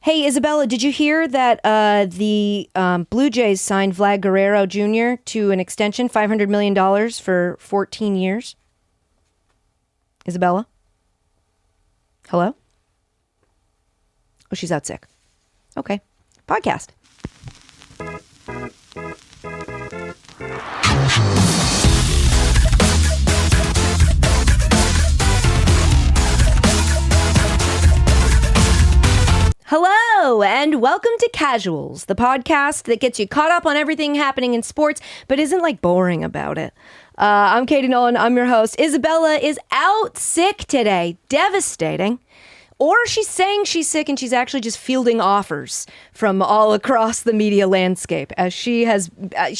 Hey, Isabella, did you hear that the Blue Jays signed Vlad Guerrero Jr. to an extension, $500 million for 14 years? Isabella? Hello? Oh, she's out sick. Okay. Podcast. Hello, and welcome to Casuals, the podcast that gets you caught up on everything happening in sports, but isn't like boring about it. I'm Katie Nolan. I'm your host. Isabella is out sick today. Devastating. Or she's saying she's sick and she's actually just fielding offers from all across the media landscape, as she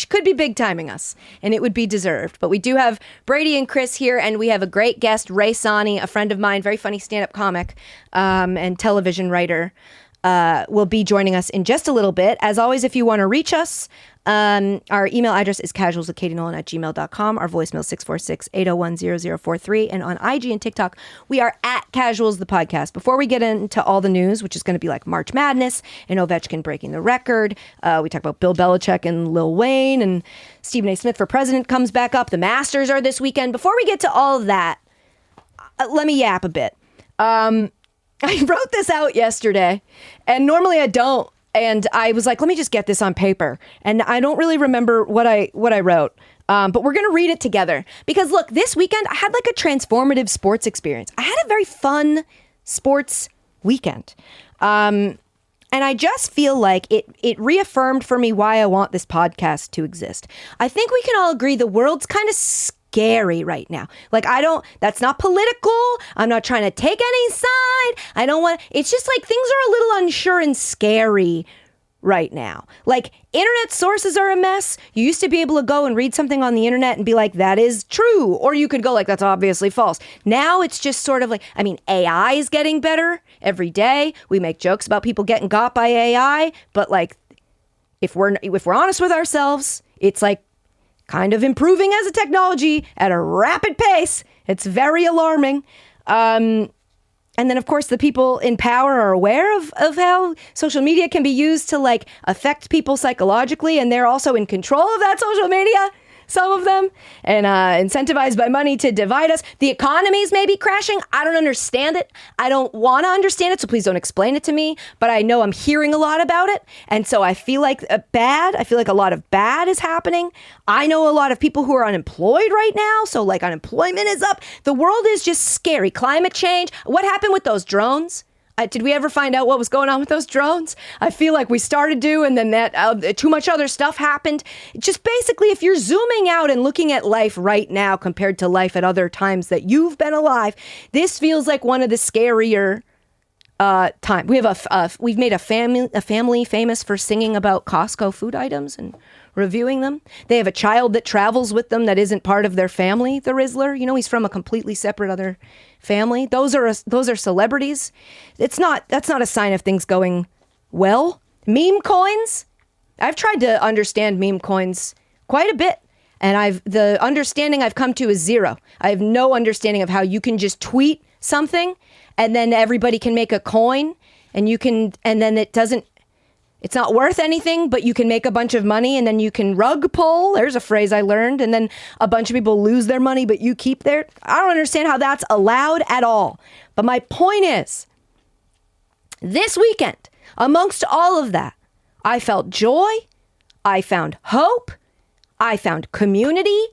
could be big timing us, and it would be deserved. But we do have Brady and Chris here, and we have a great guest, Rae Sanni, a friend of mine, very funny stand-up comic and television writer, will be joining us in just a little bit. As always, if you want to reach us, our email address is casuals@katienolan@gmail.com. Our voicemail is 646-801-0043. And on IG and TikTok, we are at Casuals, the podcast. Before we get into all the news, which is going to be like March Madness and Ovechkin breaking the record, we talk about Bill Belichick and Lil Wayne, and Stephen A. Smith for president comes back up. The Masters are this weekend. Before we get to all of that, let me yap a bit. I wrote this out yesterday, and normally I don't. And I was like, let me just get this on paper. And I don't really remember what I wrote. But we're going to read it together. Because look, this weekend, I had like a transformative sports experience. I had a very fun sports weekend. And I just feel like it reaffirmed for me why I want this podcast to exist. I think we can all agree the world's kind of scary right now. Like, that's not political. I'm not trying to take any side. It's just like things are a little unsure and scary right now. Like, internet sources are a mess. You used to be able to go and read something on the internet and be like, that is true. Or you could go like, that's obviously false. Now it's just sort of like, AI is getting better every day. We make jokes about people getting got by AI, but like, if we're honest with ourselves, it's like, kind of improving as a technology at a rapid pace. It's very alarming. And then, of course, the people in power are aware of how social media can be used to, like, affect people psychologically, and they're also in control of that social media, some of them, and incentivized by money to divide us. The economy's maybe crashing. I don't understand it. I don't want to understand it, so please don't explain it to me. But I know I'm hearing a lot about it, and so I feel like a lot of bad is happening. I know a lot of people who are unemployed right now, so like unemployment is up. The world is just scary. Climate change. What happened with those drones? Did we ever find out what was going on with those drones? I feel like we started to, and then that too much other stuff happened. Just basically, if you're zooming out and looking at life right now compared to life at other times that you've been alive, this feels like one of the scarier time. We've made a family famous for singing about Costco food items and reviewing them. They have a child that travels with them that isn't part of their family, the Rizzler. You know, he's from a completely separate other family. Those are celebrities. That's not a sign of things going well. Meme coins. I've tried to understand meme coins quite a bit, and the understanding I've come to is zero. I have no understanding of how you can just tweet something and then everybody can make a coin, and then it's not worth anything, but you can make a bunch of money, and then you can rug pull. There's a phrase I learned. And then a bunch of people lose their money, but you keep their... I don't understand how that's allowed at all. But my point is, this weekend, amongst all of that, I felt joy. I found hope. I found community,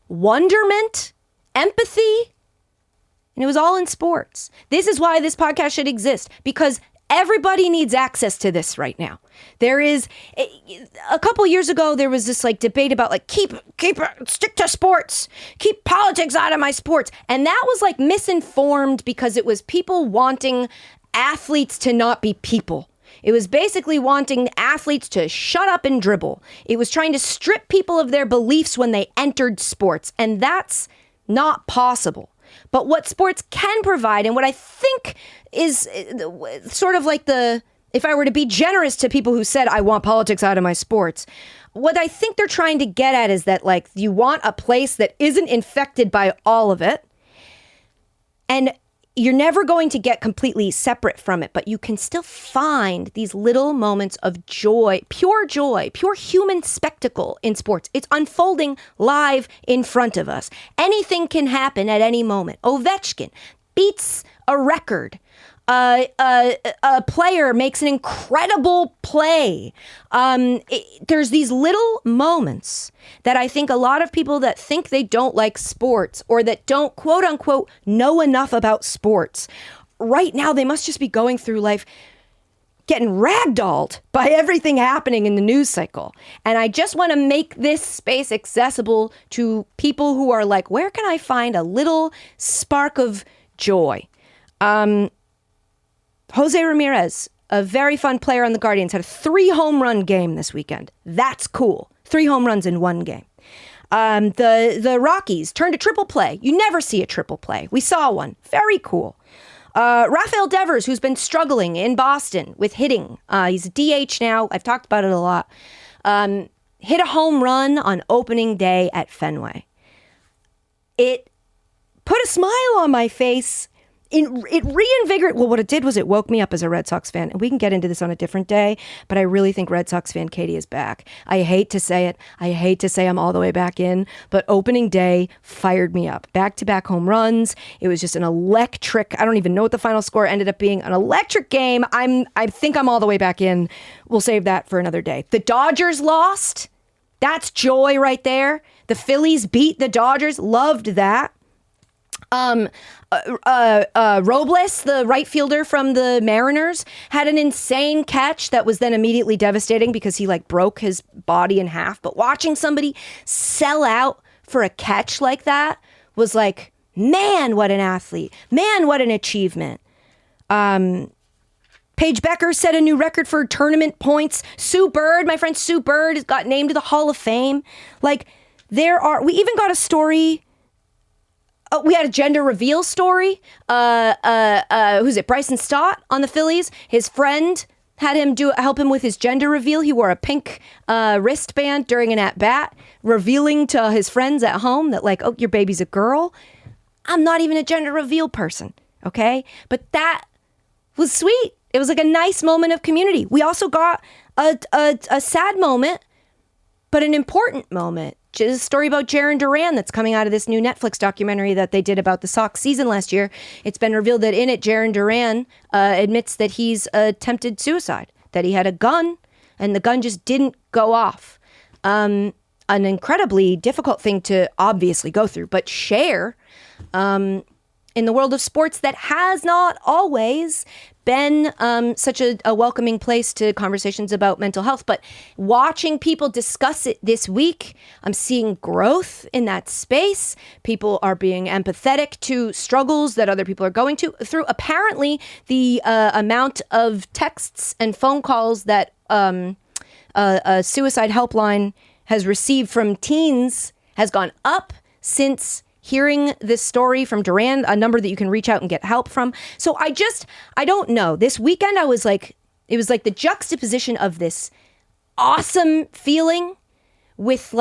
wonderment, empathy. And it was all in sports. This is why this podcast should exist, because everybody needs access to this right now. There is a couple years ago, there was this like debate about like stick to sports, keep politics out of my sports. And that was like misinformed because it was people wanting athletes to not be people. It was basically wanting athletes to shut up and dribble. It was trying to strip people of their beliefs when they entered sports. And that's not possible. But what sports can provide, and what I think is sort of like if I were to be generous to people who said, I want politics out of my sports, what I think they're trying to get at is that, like, you want a place that isn't infected by all of it. And you're never going to get completely separate from it, but you can still find these little moments of joy, pure human spectacle in sports. It's unfolding live in front of us. Anything can happen at any moment. Ovechkin beats a record. A player makes an incredible play. There's these little moments that I think a lot of people that think they don't like sports or that don't, quote unquote, know enough about sports, right now they must just be going through life getting ragdolled by everything happening in the news cycle. And I just want to make this space accessible to people who are like, where can I find a little spark of joy? Jose Ramirez, a very fun player on the Guardians, had a 3 home run game this weekend. That's cool. 3 home runs in one game. The Rockies turned a triple play. You never see a triple play. We saw one. Very cool. Rafael Devers, who's been struggling in Boston with hitting. He's a DH now. I've talked about it a lot. Hit a home run on opening day at Fenway. It put a smile on my face. It reinvigorated. Well, what it did was it woke me up as a Red Sox fan. And we can get into this on a different day, but I really think Red Sox fan Katie is back. I hate to say it. I hate to say I'm all the way back in, but opening day fired me up. Back-to-back home runs. It was just an electric, I don't even know what the final score ended up being, an electric game. I think I'm all the way back in. We'll save that for another day. The Dodgers lost. That's joy right there. The Phillies beat the Dodgers. Loved that. Robles, the right fielder from the Mariners, had an insane catch that was then immediately devastating because he broke his body in half. But watching somebody sell out for a catch like that was like, man, what an athlete. Man, what an achievement. Paige Bueckers set a new record for tournament points. Sue Bird, my friend Sue Bird, has got named to the Hall of Fame. We even got a story. We had a gender reveal story. Who's it? Bryson Stott on the Phillies. His friend had him help him with his gender reveal. He wore a pink wristband during an at-bat, revealing to his friends at home that oh, your baby's a girl. I'm not even a gender reveal person, okay? But that was sweet. It was a nice moment of community. We also got a sad moment, but an important moment. A story about Jaylen Brown that's coming out of this new Netflix documentary that they did about the Sox season last year. It's been revealed that in it, Jaylen Brown admits that he's attempted suicide, that he had a gun and the gun just didn't go off. An incredibly difficult thing to obviously go through, but share in the world of sports that has not always been such a welcoming place to conversations about mental health. But watching people discuss it this week, I'm seeing growth in that space. People are being empathetic to struggles that other people are going through. Apparently, the amount of texts and phone calls that a suicide helpline has received from teens has gone up since hearing this story from Duran, a number that you can reach out and get help from. So I don't know. This weekend it was like the juxtaposition of this awesome feeling with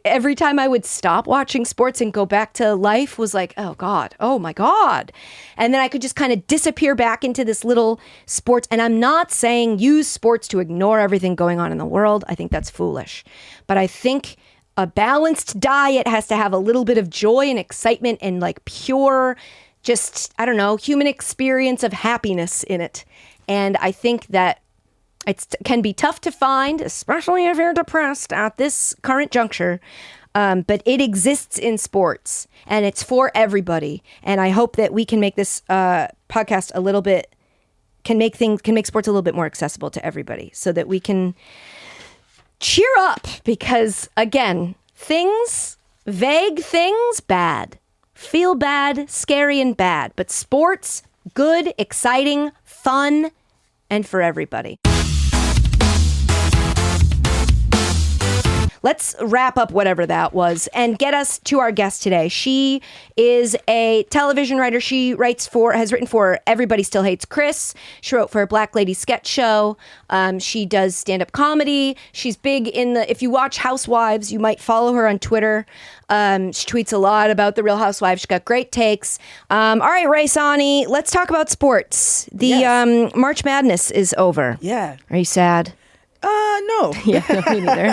every time I would stop watching sports and go back to life was like, oh God, oh my God. And then I could just kind of disappear back into this little sports. And I'm not saying use sports to ignore everything going on in the world. I think that's foolish. But I think a balanced diet has to have a little bit of joy and excitement and pure, just, I don't know, human experience of happiness in it. And I think that it can be tough to find, especially if you're depressed at this current juncture. But it exists in sports and it's for everybody. And I hope that we can make this podcast a little bit, can make sports a little bit more accessible to everybody so that we can cheer up, because again, vague things, bad. Feel bad, scary and bad. But sports, good, exciting, fun, and for everybody. let's wrap up whatever that was and get us to our guest today. She is a television writer. She has written for Everybody Still Hates Chris. She wrote for a Black Lady sketch show. She does stand-up comedy. She's big if you watch Housewives, you might follow her on Twitter. She tweets a lot about the Real Housewives. She's got great takes. All right, Rae Sanni, let's talk about sports. The March Madness is over. Yeah. Are you sad? No. Yeah, no, me neither.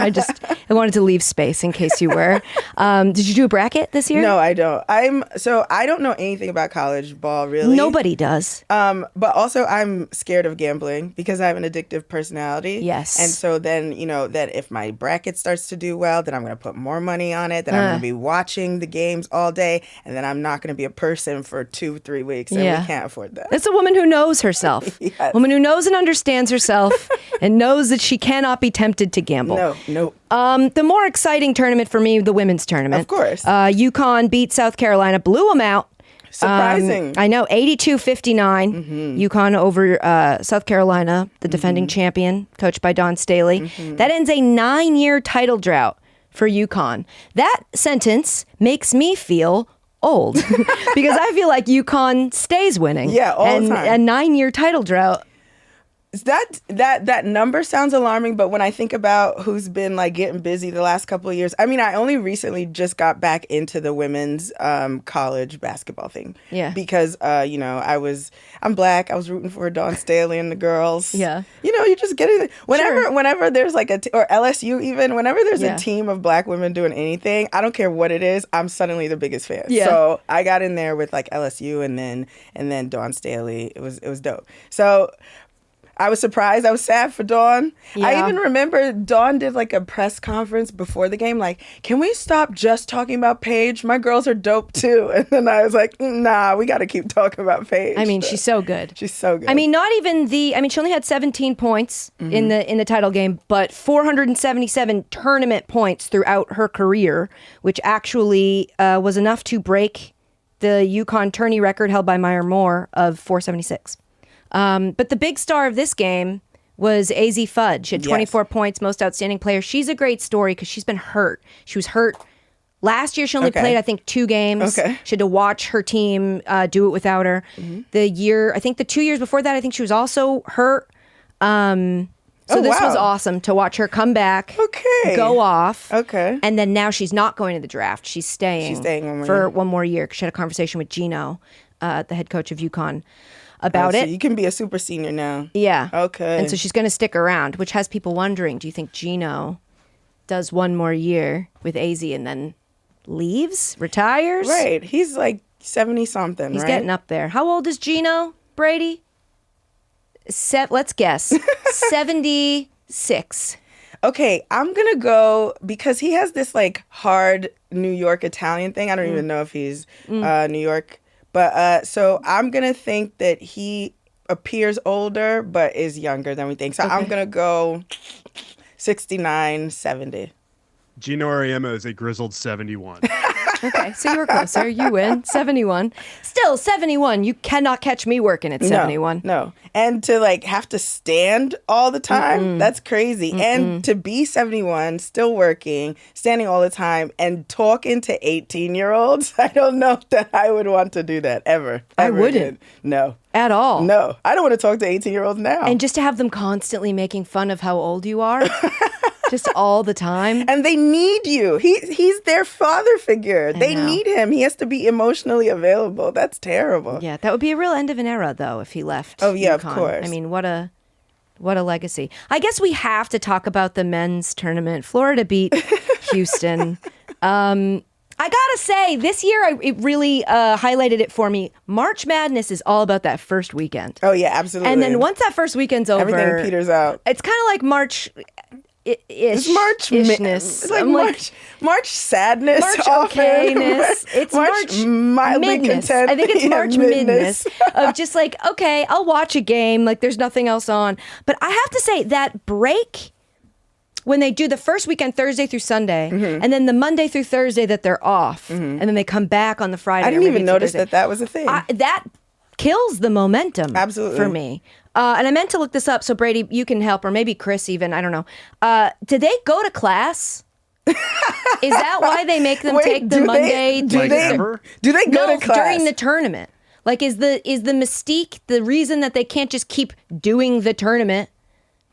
I wanted to leave space in case you were. Did you do a bracket this year? No, I don't. I don't know anything about college ball, really. Nobody does. But also I'm scared of gambling because I have an addictive personality. Yes. And so then, that if my bracket starts to do well, then I'm going to put more money on it. Then I'm going to be watching the games all day. And then I'm not going to be a person for 2-3 weeks. And we can't afford that. It's a woman who knows herself. Yes. A woman who knows and understands herself and knows that she cannot be tempted to gamble. No. The more exciting tournament for me, the women's tournament. Of course. UConn beat South Carolina, blew them out. Surprising. I know, 82-59. UConn over South Carolina, the defending champion, coached by Dawn Staley. That ends a 9-year title drought for UConn. That sentence makes me feel old because I feel like UConn stays winning. Yeah, all the time. A 9-year title drought. That number sounds alarming, but when I think about who's been getting busy the last couple of years, I mean, I only recently just got back into the women's college basketball thing. Yeah. Because I'm Black. I was rooting for Dawn Staley and the girls. Yeah. You just get it. Whenever there's or LSU even, whenever there's Yeah. a team of Black women doing anything, I don't care what it is, I'm suddenly the biggest fan. Yeah. So I got in there with LSU and then Dawn Staley. It was dope. So I was surprised. I was sad for Dawn. Yeah. I even remember Dawn did a press conference before the game, can we stop just talking about Paige? My girls are dope too. And then I was like, nah, we got to keep talking about Paige. I mean, she's so good. She's so good. I mean, she only had 17 points in the title game, but 477 tournament points throughout her career, which actually was enough to break the UConn tourney record held by Meyer Moore of 476. But the big star of this game was AZ Fudge. She had 24 points, most outstanding player. She's a great story because she's been hurt. She was hurt last year. She only played, I think, 2 games. Okay. She had to watch her team do it without her. The 2 years before that, I think she was also hurt. So this was awesome to watch her come back, go off. Okay. And then now she's not going to the draft. She's staying for one more year. She had a conversation with Gino, the head coach of UConn, about so it. You can be a super senior now. Yeah. Okay. And so she's going to stick around, which has people wondering, do you think Gino does one more year with AZ and then leaves, retires? Right. He's 70-something, He's getting up there. How old is Gino, Brady? Let's guess. 76. Okay, I'm going to go because he has this hard New York Italian thing. I don't even know if he's New York. But so I'm going to think that he appears older but is younger than we think. So I'm going to go 69, 70. Gino Ariemo is a grizzled 71. Okay, so you were closer. You win. 71. Still, 71. You cannot catch me working at 71. No. And to have to stand all the time, that's crazy. And to be 71, still working, standing all the time, and talking to 18-year-olds, I don't know that I would want to do that ever. I wouldn't. Again. No. At all. No. I don't want to talk to 18-year-olds now. And just to have them constantly making fun of how old you are. Just all the time. And they need you. He's their father figure. They need him. He has to be emotionally available. That's terrible. Yeah, that would be a real end of an era, though, if he left. Oh, yeah, UConn. of course. I mean, what a legacy. I guess we have to talk about the men's tournament. Florida beat Houston. I gotta say, this year, it really highlighted it for me. March Madness is all about that first weekend. Oh, yeah, absolutely. And then once that first weekend's over, everything peters out. It's kind of like March... It's March-ishness. It's March sadness. March often. okayness. It's March mildly midness. content. I think it's March midness of just okay, I'll watch a game. There's nothing else on. But I have to say that break when they do the first weekend, Thursday through Sunday, and then the Monday through Thursday that they're off, and then they come back on the Friday. I didn't even notice that was a thing. That kills the momentum. Absolutely. For me. And I meant to look this up, so Brady, you can help, or maybe Chris even, I don't know. Did they go to class Is that why they make them Wait, take the do Monday? they- do Like they- ever? Do they go No, to class? during the tournament. Like, is the mystique the reason that they can't just keep doing the tournament,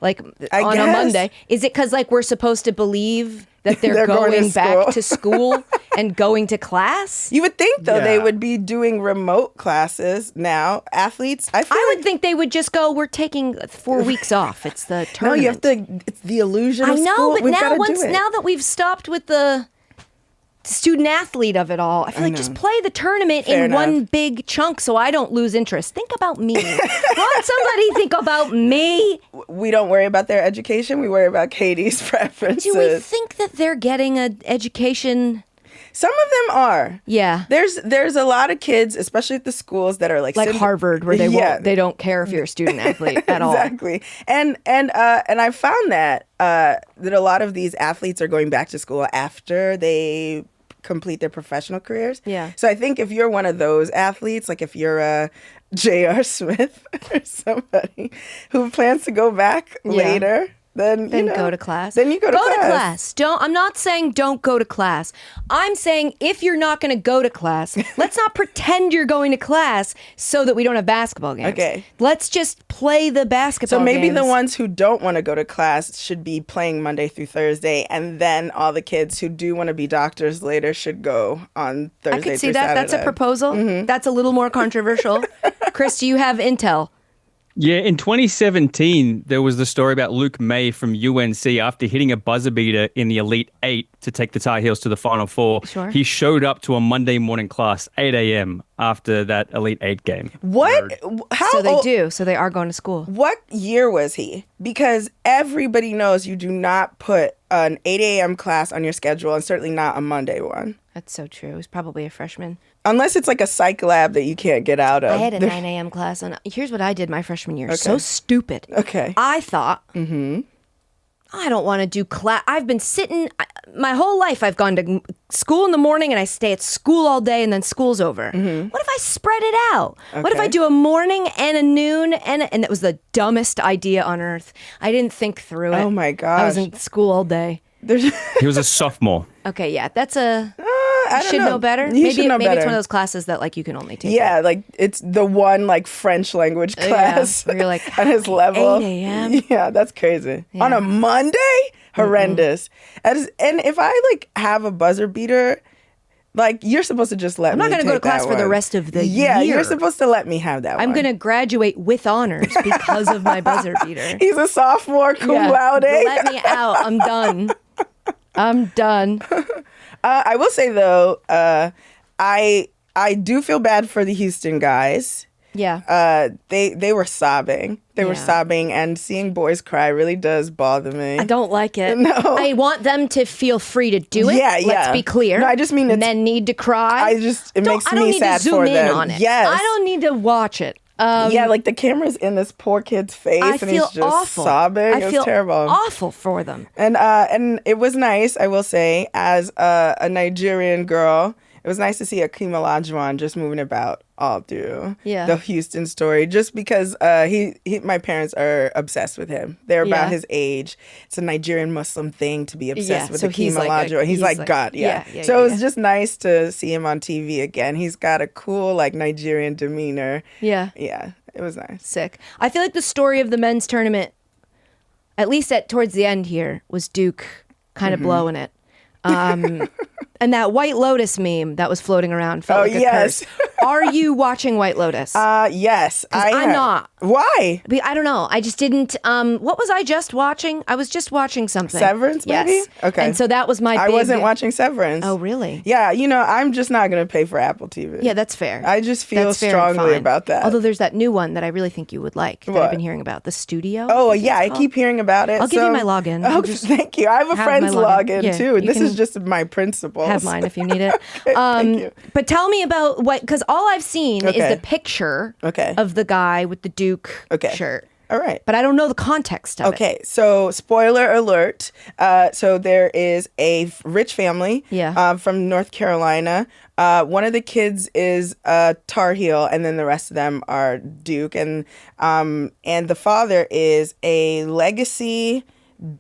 like on a guess. Monday? Is it because like we're supposed to believe that they're going going to back school. to school and going to class? You would think, though, they Yeah. would be doing remote classes now. Athletes, I feel I like, would think they would just go, we're taking 4 weeks off. It's the no, tournament. you have to, it's the illusion I of know, school. but We've now gotta do it. now that we've stopped with the student athlete of it all, I feel like just play the tournament Fair in one enough. big chunk so I don't lose interest. Think about me. Won't somebody think about me? We don't worry about their education. We worry about Katie's preferences. Do we think that they're getting an education? Some of them are. Yeah. There's a lot of kids, especially at the schools, that are like Harvard, where they don't care if you're a student athlete at all. Exactly. And I found that that a lot of these athletes are going back to school after they complete their professional careers. Yeah. So I think if you're one of those athletes, like if you're a J.R. Smith or somebody who plans to go back later, then Go to class. Then you go to class. Go to class. I'm not saying don't go to class. I'm saying if you're not going to go to class, let's not pretend you're going to class so that we don't have basketball games. Okay. Let's just play the basketball So maybe games. the ones who don't want to go to class should be playing Monday through Thursday, and then all the kids who do want to be doctors later should go on Thursday. I could see through that. That's a Saturday. proposal. That's a little more controversial. Chris, do you have intel? Yeah, in 2017, there was the story about Luke May from UNC after hitting a buzzer beater in the Elite Eight to take the Tar Heels to the Final Four. Sure. He showed up to a Monday morning class, 8 a.m. after that Elite Eight game. What? How So they old- do. So they are going to school. What year was he? Because everybody knows you do not put an 8 a.m. class on your schedule, and certainly not a Monday one. That's so true. He's probably a freshman. Unless it's like a psych lab that you can't get out of. I had a 9 a.m. class on. Here's what I did my freshman year. So Okay. stupid. Okay. I thought, I don't want to do class. I've been sitting my whole life. I've gone to school in the morning and I stay at school all day and then school's over. What if I spread it out? What if I Okay. do a morning and a noon and that was the dumbest idea on earth. I didn't think through it. Oh my I was gosh. in school all day. There's, He was a sophomore. Okay, yeah, that's a. I don't should know better. You should know maybe better. it's one of those classes that like you can only take. Yeah, like it's the one like French language class where you're like, at his level. 8 a.m.? Yeah, that's crazy. Yeah. On a Monday? Horrendous. And if I like have a buzzer beater, like you're supposed to just let I'm me not going to go to take that class for the one. rest of the Yeah, year. you're supposed to let me have that I'm one. going to graduate with honors because of my buzzer beater. He's a sophomore cum Yeah, laude. let me out. I'm done. I'm done. I will say though, I do feel bad for the Houston guys. Yeah. They were sobbing. They were Yeah. sobbing, and seeing boys cry really does bother me. I don't like it. No. I want them to feel free to do it. Yeah, Let's yeah. be clear. No, I just mean it's- men need to cry. It makes I don't me need sad to zoom for in them. on it. Yes. I don't need to watch it. Yeah, like the camera's in this poor kid's face, I and feel he's just awful. sobbing. I It was feel terrible. awful for them. And it was nice, I will say, as a Nigerian girl. It was nice to see Akeem Olajuwon just moving about all through the Houston story, just because my parents are obsessed with him. They're about his age. It's a Nigerian Muslim thing to be obsessed with so Akeem he's like Olajuwon. He's like God, yeah. So it was just nice to see him on TV again. He's got a cool like Nigerian demeanor. Yeah. Yeah, it was nice. Sick. I feel like the story of the men's tournament, at least towards the end here, was Duke kind of blowing it. And that White Lotus meme that was floating around felt like a curse. Are you watching White Lotus? Yes, I'm not. Why? I don't know. I just didn't. What was I just watching? I was just watching something. Severance, maybe? Yes. Okay. And so that was my. I big, wasn't watching Severance. Oh, really? Yeah, I'm just not going to pay for Apple TV. Yeah, that's fair. I just feel That's fair and strongly fine. about that. Although there's that new one that I really think you would like that What? I've been hearing about. The Studio. Oh, I think yeah, it's I called. keep hearing about it. I'll give you my login. Oh, I'll just thank you. I have a have friend's my login. login, Yeah, too. you This is can just my principles. Have mine if you need it. Thank you. But tell me about what, because all I've seen is Okay. the picture Okay. of the guy with the Duke Okay. shirt. All right. But I don't know the context of it. Okay, so spoiler alert. So there is a rich family from North Carolina. One of the kids is Tar Heel, and then the rest of them are Duke. And the father is a legacy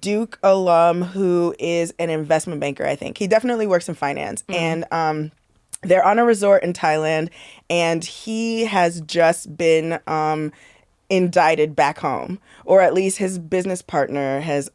Duke alum who is an investment banker, I think. He definitely works in finance. And they're on a resort in Thailand, and he has just been indicted back home, or at least his business partner has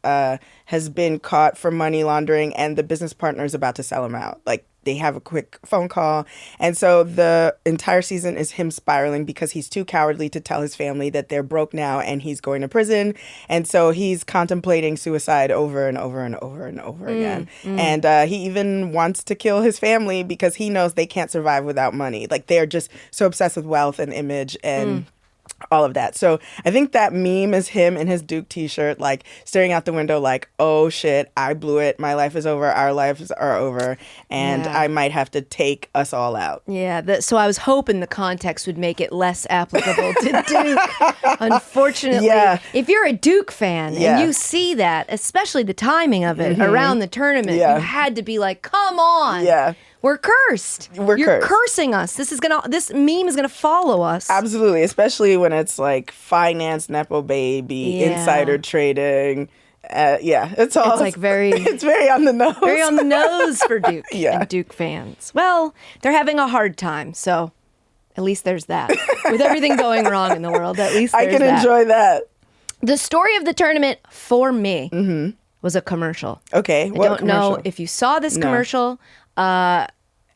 been caught for money laundering, and the business partner is about to sell him out. Like, they have a quick phone call. And so the entire season is him spiraling because he's too cowardly to tell his family that they're broke now and he's going to prison. And so he's contemplating suicide over and over and over and over again. And he even wants to kill his family because he knows they can't survive without money. Like, they're just so obsessed with wealth and image and all of that. So I think that meme is him in his Duke t-shirt, like staring out the window like, oh shit, I blew it. My life is over. Our lives are over. And I might have to take us all out. Yeah. So I was hoping the context would make it less applicable to Duke. Unfortunately, if you're a Duke fan and you see that, especially the timing of it around the tournament, you had to be like, come on. Yeah. We're cursed. You're cursed. Cursing us. This meme is gonna follow us. Absolutely, especially when it's like finance, nepo baby, insider trading. It's all. It's like very. It's very on the nose. Very on the nose for Duke and Duke fans. Well, they're having a hard time, so at least there's that. With everything going wrong in the world, at least there's I can enjoy that. The story of the tournament for me was a commercial. Okay, I don't know if you saw this commercial.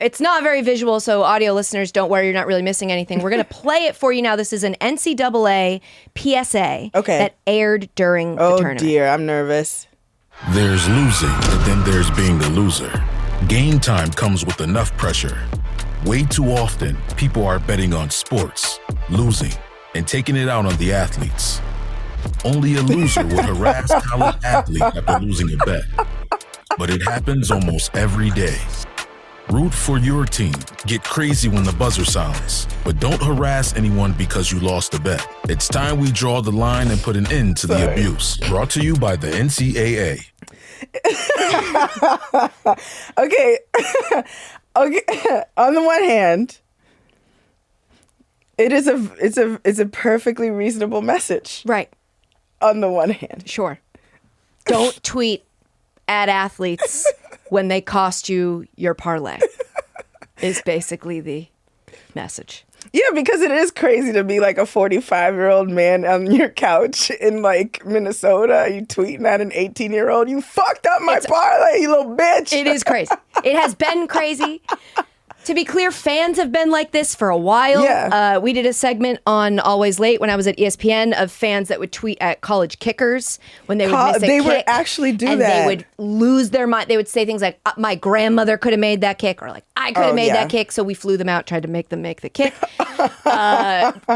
It's not very visual, so audio listeners, don't worry, you're not really missing anything. We're going to play it for you now. This is an NCAA PSA that aired during the tournament. Oh dear, I'm nervous. There's losing, and then there's being the loser. Game time comes with enough pressure. Way too often, people are betting on sports, losing, and taking it out on the athletes. Only a loser would harass a talented athlete after losing a bet. But it happens almost every day. Root for your team. Get crazy when the buzzer sounds. But don't harass anyone because you lost a bet. It's time we draw the line and put an end to the abuse. Brought to you by the NCAA. Okay. On the one hand, it's a perfectly reasonable message. Right. On the one hand. Sure. Don't tweet at athletes when they cost you your parlay is basically the message. Yeah, because it is crazy to be like a 45-year-old man on your couch in like Minnesota. You tweeting at an 18-year-old. You fucked up my parlay, you little bitch. It is crazy. It has been crazy. To be clear, fans have been like this for a while. Yeah. We did a segment on Always Late when I was at ESPN of fans that would tweet at college kickers when they would miss a kick. They would actually do that. And they would lose their mind. They would say things like, my grandmother could have made that kick, or like, I could have made that kick. So we flew them out, tried to make them make the kick.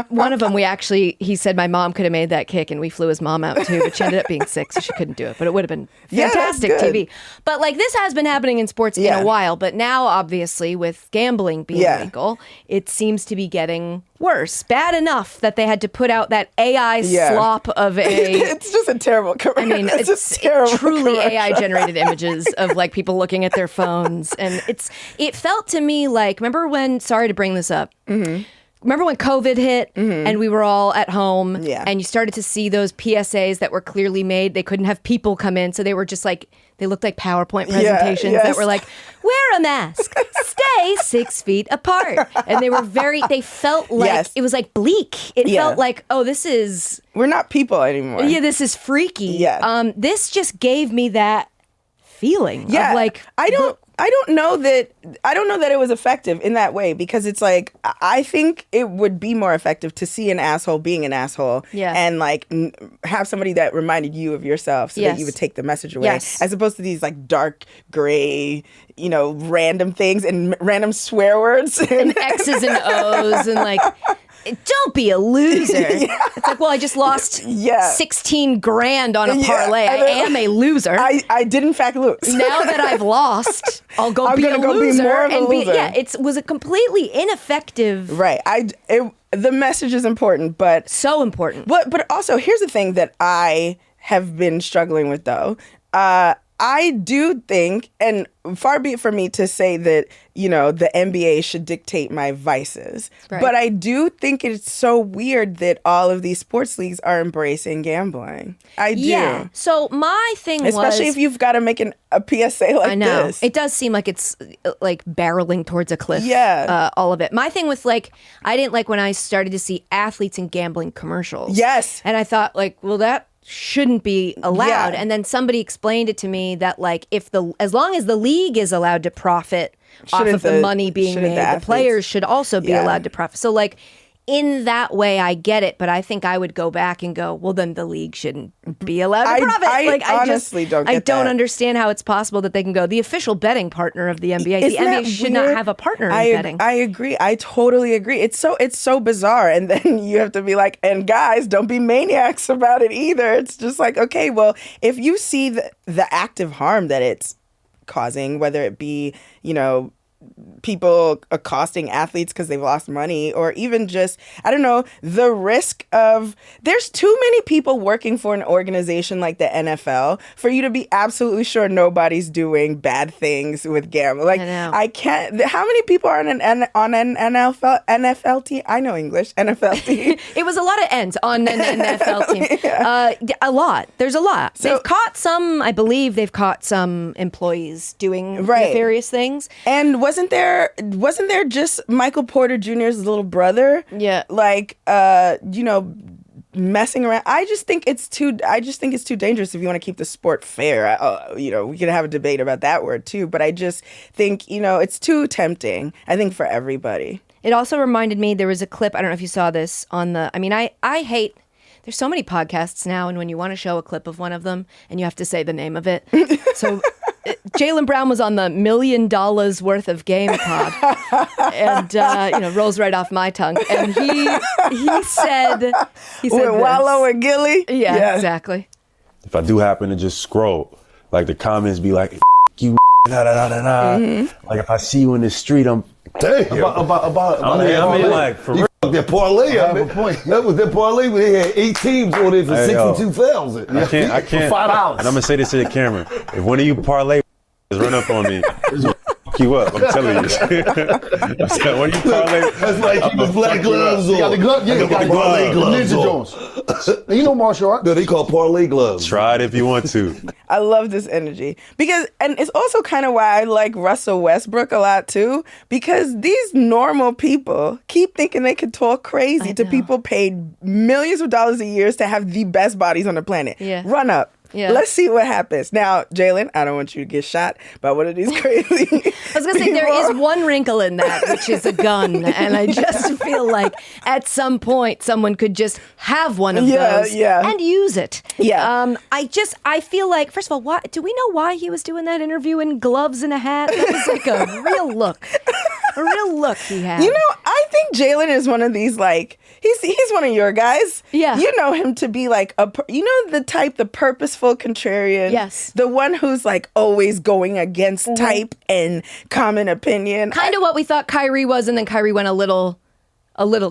One of them, he said my mom could have made that kick, and we flew his mom out too, but she ended up being sick, so she couldn't do it. But it would have been fantastic TV. But like, this has been happening in sports in a while, but now obviously with gambling being legal, it seems to be getting worse. Bad enough that they had to put out that AI slop of a... It's just a terrible commercial. I mean, it's truly AI-generated images of like people looking at their phones. And it felt to me like, remember when, sorry to bring this up, remember when COVID hit and we were all at home and you started to see those PSAs that were clearly made? They couldn't have people come in, so they were just like, they looked like PowerPoint presentations that were like, wear a mask, stay 6 feet apart. And they felt like, it was like bleak. It felt like, we're not people anymore. Yeah, this is freaky. Yeah. This just gave me that feeling of like, I don't know that it was effective in that way, because it's like, I think it would be more effective to see an asshole being an asshole and like have somebody that reminded you of yourself so that you would take the message away, as opposed to these like dark gray, random things and random swear words and X's and O's and like, don't be a loser. It's like, well, I just lost 16 grand on a parlay. I am a loser. I did in fact lose. Now that I've lost, I'm going to go be more of a loser. It was a completely ineffective. Right. The message is important, but so important. But also, here's the thing that I have been struggling with, though. I do think, and far be it from me to say that, the NBA should dictate my vices. Right. But I do think it's so weird that all of these sports leagues are embracing gambling. I do. Yeah. So my thing Especially if you've got to make a PSA like I know. this. It does seem like it's like barreling towards a cliff. Yeah. All of it. My thing with I didn't like when I started to see athletes in gambling commercials. Yes. And I thought well, that shouldn't be allowed. Yeah. And then somebody explained it to me that as long as the league is allowed to profit off of the money being made, the players should also be allowed to profit. So in that way, I get it, but I think I would go back and go, well, then the league shouldn't be allowed to profit. I honestly don't get I don't that. understand how it's possible that they can go, the official betting partner of the NBA. The NBA should not have a partner in betting. I agree. I totally agree. It's so bizarre. And then you have to be like, and guys, don't be maniacs about it either. It's just like, okay, well, if you see the active harm that it's causing, whether it be, people accosting athletes because they've lost money, or even just, I don't know, the risk of, there's too many people working for an organization like the NFL for you to be absolutely sure nobody's doing bad things with gambling. I know. I can't, how many people are on an NFL team? I know English, NFL team. It was a lot of ends on an NFL team. A lot. There's a lot. So, I believe they've caught some employees doing Right. nefarious things. And wasn't there just Michael Porter Jr.'s little brother? Yeah. Messing around. I just think it's too dangerous if you want to keep the sport fair. We could have a debate about that word too, but I just think, it's too tempting, I think, for everybody. It also reminded me, there was a clip, I don't know if you saw this I hate, there's so many podcasts now, and when you want to show a clip of one of them and you have to say the name of it. So Jaylen Brown was on the $1 million worth of game pod, and rolls right off my tongue. And he said With Wallow and Gilly? Yeah, exactly. If I do happen to just scroll, the comments be like, you, da da da da da. Mm-hmm. If I see you in the street, I'm Damn. for real. That parlay, I have a point. That was that parlay where they had 8 teams on it for Hey, yo. 62,000. I can't. For $5. And I'm gonna say this to the camera. If one of you parlay run up on me, you up. I'm telling you. I'm saying, when you parlay, That's like keep his black gloves on. You got the glove? Yeah, I you got the parlay gloves Ninja on. Jones. You know martial arts. No, they call parlay gloves. try it if you want to. I love this energy and it's also kind of why I like Russell Westbrook a lot too, because these normal people keep thinking they could talk crazy to people paid millions of dollars a year to have the best bodies on the planet. Yeah. Run up. Yeah. Let's see what happens. Now, Jaylen, I don't want you to get shot by one of these crazy I was going to say, there is one wrinkle in that, which is a gun. And I just feel like at some point someone could just have one of those and use it. Yeah. I feel like, first of all, do we know why he was doing that interview in gloves and a hat? That was like a real look. A real look he had. I think Jaylen is one of these, he's one of your guys. Yeah. You know him to be the purposeful contrarian. Yes. The one who's always going against type and common opinion. Kind of what we thought Kyrie was, and then Kyrie went a little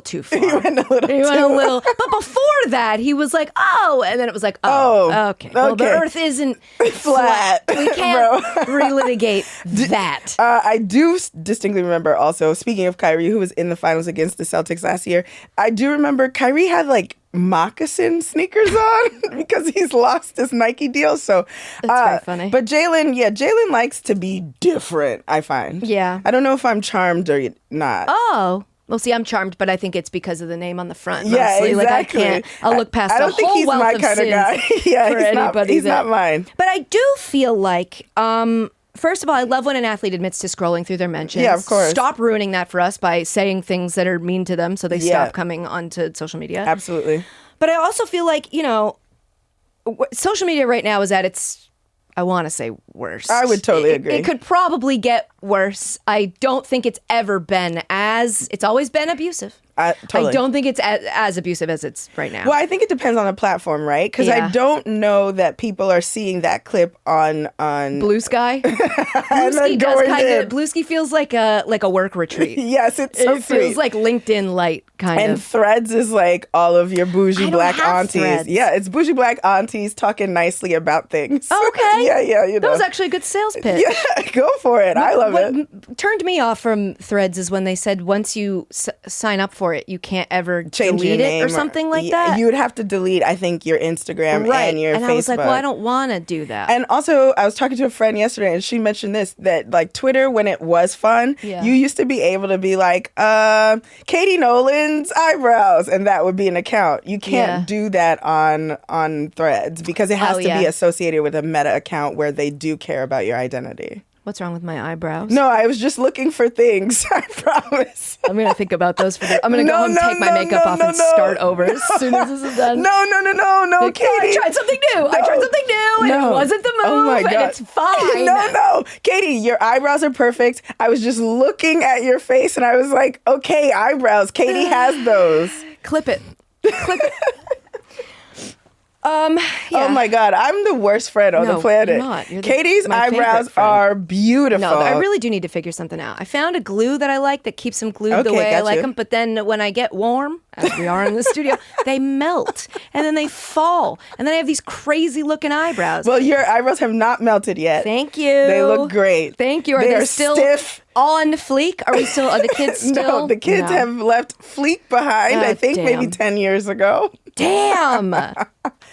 too far. He went a little. But before that, he was like, oh, and then it was like, okay. Well, the earth isn't flat. We can't relitigate that. I do distinctly remember also, speaking of Kyrie, who was in the finals against the Celtics last year, I do remember Kyrie had moccasin sneakers on because he's lost his Nike deal. So that's very funny. But Jaylen likes to be different, I find. Yeah. I don't know if I'm charmed or not. Oh. Well, see, I'm charmed, but I think it's because of the name on the front. Yeah, mostly. exactly. I'll look past I the don't think whole he's wealth my of kind of sins guy. Yeah, he's not mine. But I do feel like, first of all, I love when an athlete admits to scrolling through their mentions. Yeah, of course. Stop ruining that for us by saying things that are mean to them so they stop coming onto social media. Absolutely. But I also feel like, social media right now is at its, I want to say, worst. I would totally agree. It could probably get worse. I don't think it's ever been it's always been abusive. Totally. I don't think it's as abusive as it's right now. Well, I think it depends on the platform, right? Because I don't know that people are seeing that clip on Blue Sky. Blue Sky feels like a work retreat. Yes, it feels like LinkedIn light kind And of. Threads is like all of your I bougie don't black have aunties. Threads. Yeah, it's bougie black aunties talking nicely about things. Oh, okay. yeah, you know. That was actually a good sales pitch. Yeah, go for it. I love it. Turned me off from Threads is when they said once you sign up for it, you can't ever Change your delete it name or something like Yeah, that. You would have to delete, I think, your Instagram right. and your Facebook. I was like, well, I don't want to do that. And also, I was talking to a friend yesterday, and she mentioned this, that like Twitter, when it was fun, Yeah. you used to be able to be like, Katie Nolan's eyebrows, and that would be an account. You can't do that on Threads because it has to be associated with a meta account where they do care about your identity. What's wrong with my eyebrows? No, I was just looking for things. I promise. I'm going to think about those I'm going to go home, take my makeup off, and start over as soon as this is done. No, Katie. I tried something new. And it wasn't the move. Oh my God. And it's fine. No. Katie, your eyebrows are perfect. I was just looking at your face and I was like, okay, eyebrows. Katie has those. Clip it. Yeah. Oh my God, I'm the worst friend on the planet. You're not. You're Katie's my favorite eyebrows friend. are beautiful. No, I really do need to figure something out. I found a glue that I like that keeps them glued the Okay, way I got like you. them. But then when I get warm, as we are in the studio, they melt and then they fall. And then I have these crazy looking eyebrows. Well, your eyebrows have not melted yet. Thank you. They look great. Thank you. Are They they are still stiff. on fleek? Are the kids still? No, the kids No. have left fleek behind, I think maybe damn. 10 years ago. Damn.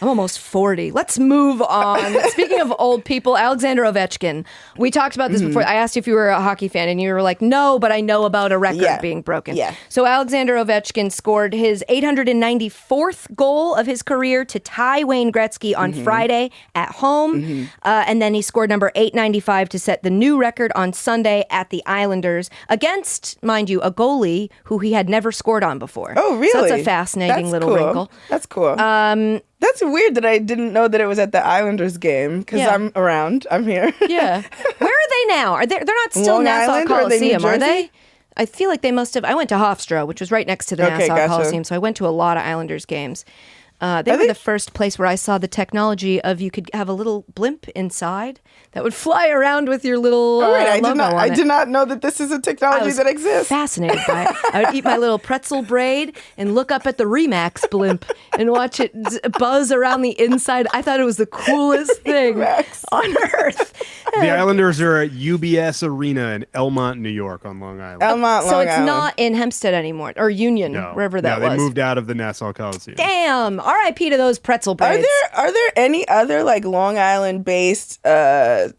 I'm almost 40. Let's move on. Speaking of old people, Alexander Ovechkin. We talked about this before. I asked you if you were a hockey fan, and you were like, no, but I know about a record being broken. Yeah. So Alexander Ovechkin scored his 894th goal of his career to tie Wayne Gretzky on Friday at home. And then he scored number 895 to set the new record on Sunday at the Islanders against, mind you, a goalie who he had never scored on before. Oh, really? So that's a fascinating little cool. wrinkle. That's cool. That's weird that I didn't know that it was at the Islanders game because Yeah. I'm around. I'm here. Yeah. Where are they now? They're not still Long Nassau Island, or are they New Coliseum, are they? Jersey? I feel like they must have. I went to Hofstra, which was right next to the Okay, Nassau gotcha. Coliseum, so I went to a lot of Islanders games. They were the first place where I saw the technology of you could have a little blimp inside that would fly around with your little All right, logo on I it. did not know that this is a I technology was that exists. fascinated by it. I would eat my little pretzel braid and look up at the Remax blimp and watch it buzz around the inside. I thought it was the coolest thing Remax. on earth. The Islanders are at UBS Arena in Elmont, New York, on Long Island. Elmont, So Long it's Island. not in Hempstead anymore, or Union, wherever that no, was. they moved out of the Nassau Coliseum. Damn. R.I.P. to those pretzel braids. Are there any other like Long Island based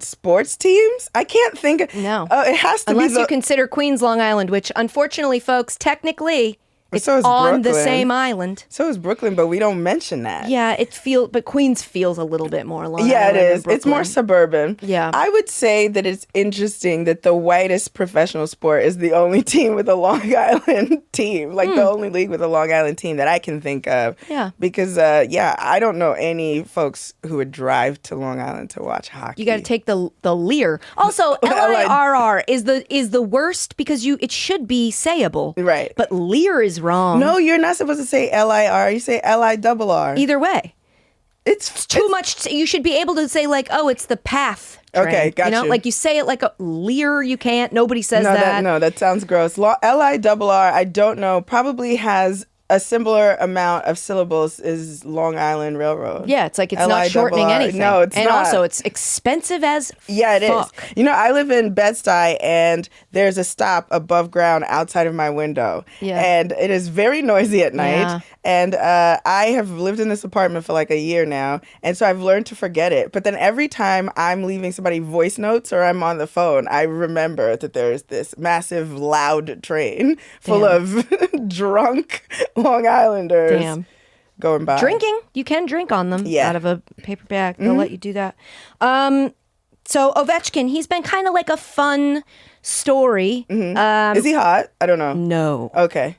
sports teams? I can't think of. No. It has to Unless be you consider Queens, Long Island, which unfortunately, folks, technically, it's so is on the Brooklyn. same island. So is Brooklyn, but we don't mention that. Yeah, but Queens feels a little bit more Long Yeah, Island it than is. It's more Brooklyn. suburban. Yeah. I would say that it's interesting that the whitest professional sport is the only team with a Long Island team, like the only league with a Long Island team that I can think of. Yeah. Because, I don't know any folks who would drive to Long Island to watch hockey. You got to take the Lear. Also, LIRR is the worst because it should be sayable. Right. But Lear is wrong. No, you're not supposed to say LIR. You say LIRR. Either way. It's Too much. You should be able to say like, oh, it's the path. Train. Okay, got You know, you. like you say it like a Lear. You can't. Nobody says that. That sounds gross. LIRR, I don't know, probably has a similar amount of syllables as Long Island Railroad. Yeah, it's like it's not shortening LIRR. anything. No, it's and not. also it's expensive as Yeah, it is. fuck. You know, I live in Bed-Stuy, and there's a stop above ground outside of my window. Yeah. And it is very noisy at night. Yeah. And I have lived in this apartment for like a year now, and so I've learned to forget it. But then every time I'm leaving somebody voice notes or I'm on the phone, I remember that there's this massive, loud train full of drunk Long Islanders Damn. going by. Drinking, you can drink on them Yeah. out of a paper bag. They'll let you do that. So Ovechkin, he's been kind of like a fun story. Is he hot? I don't know. No. Okay.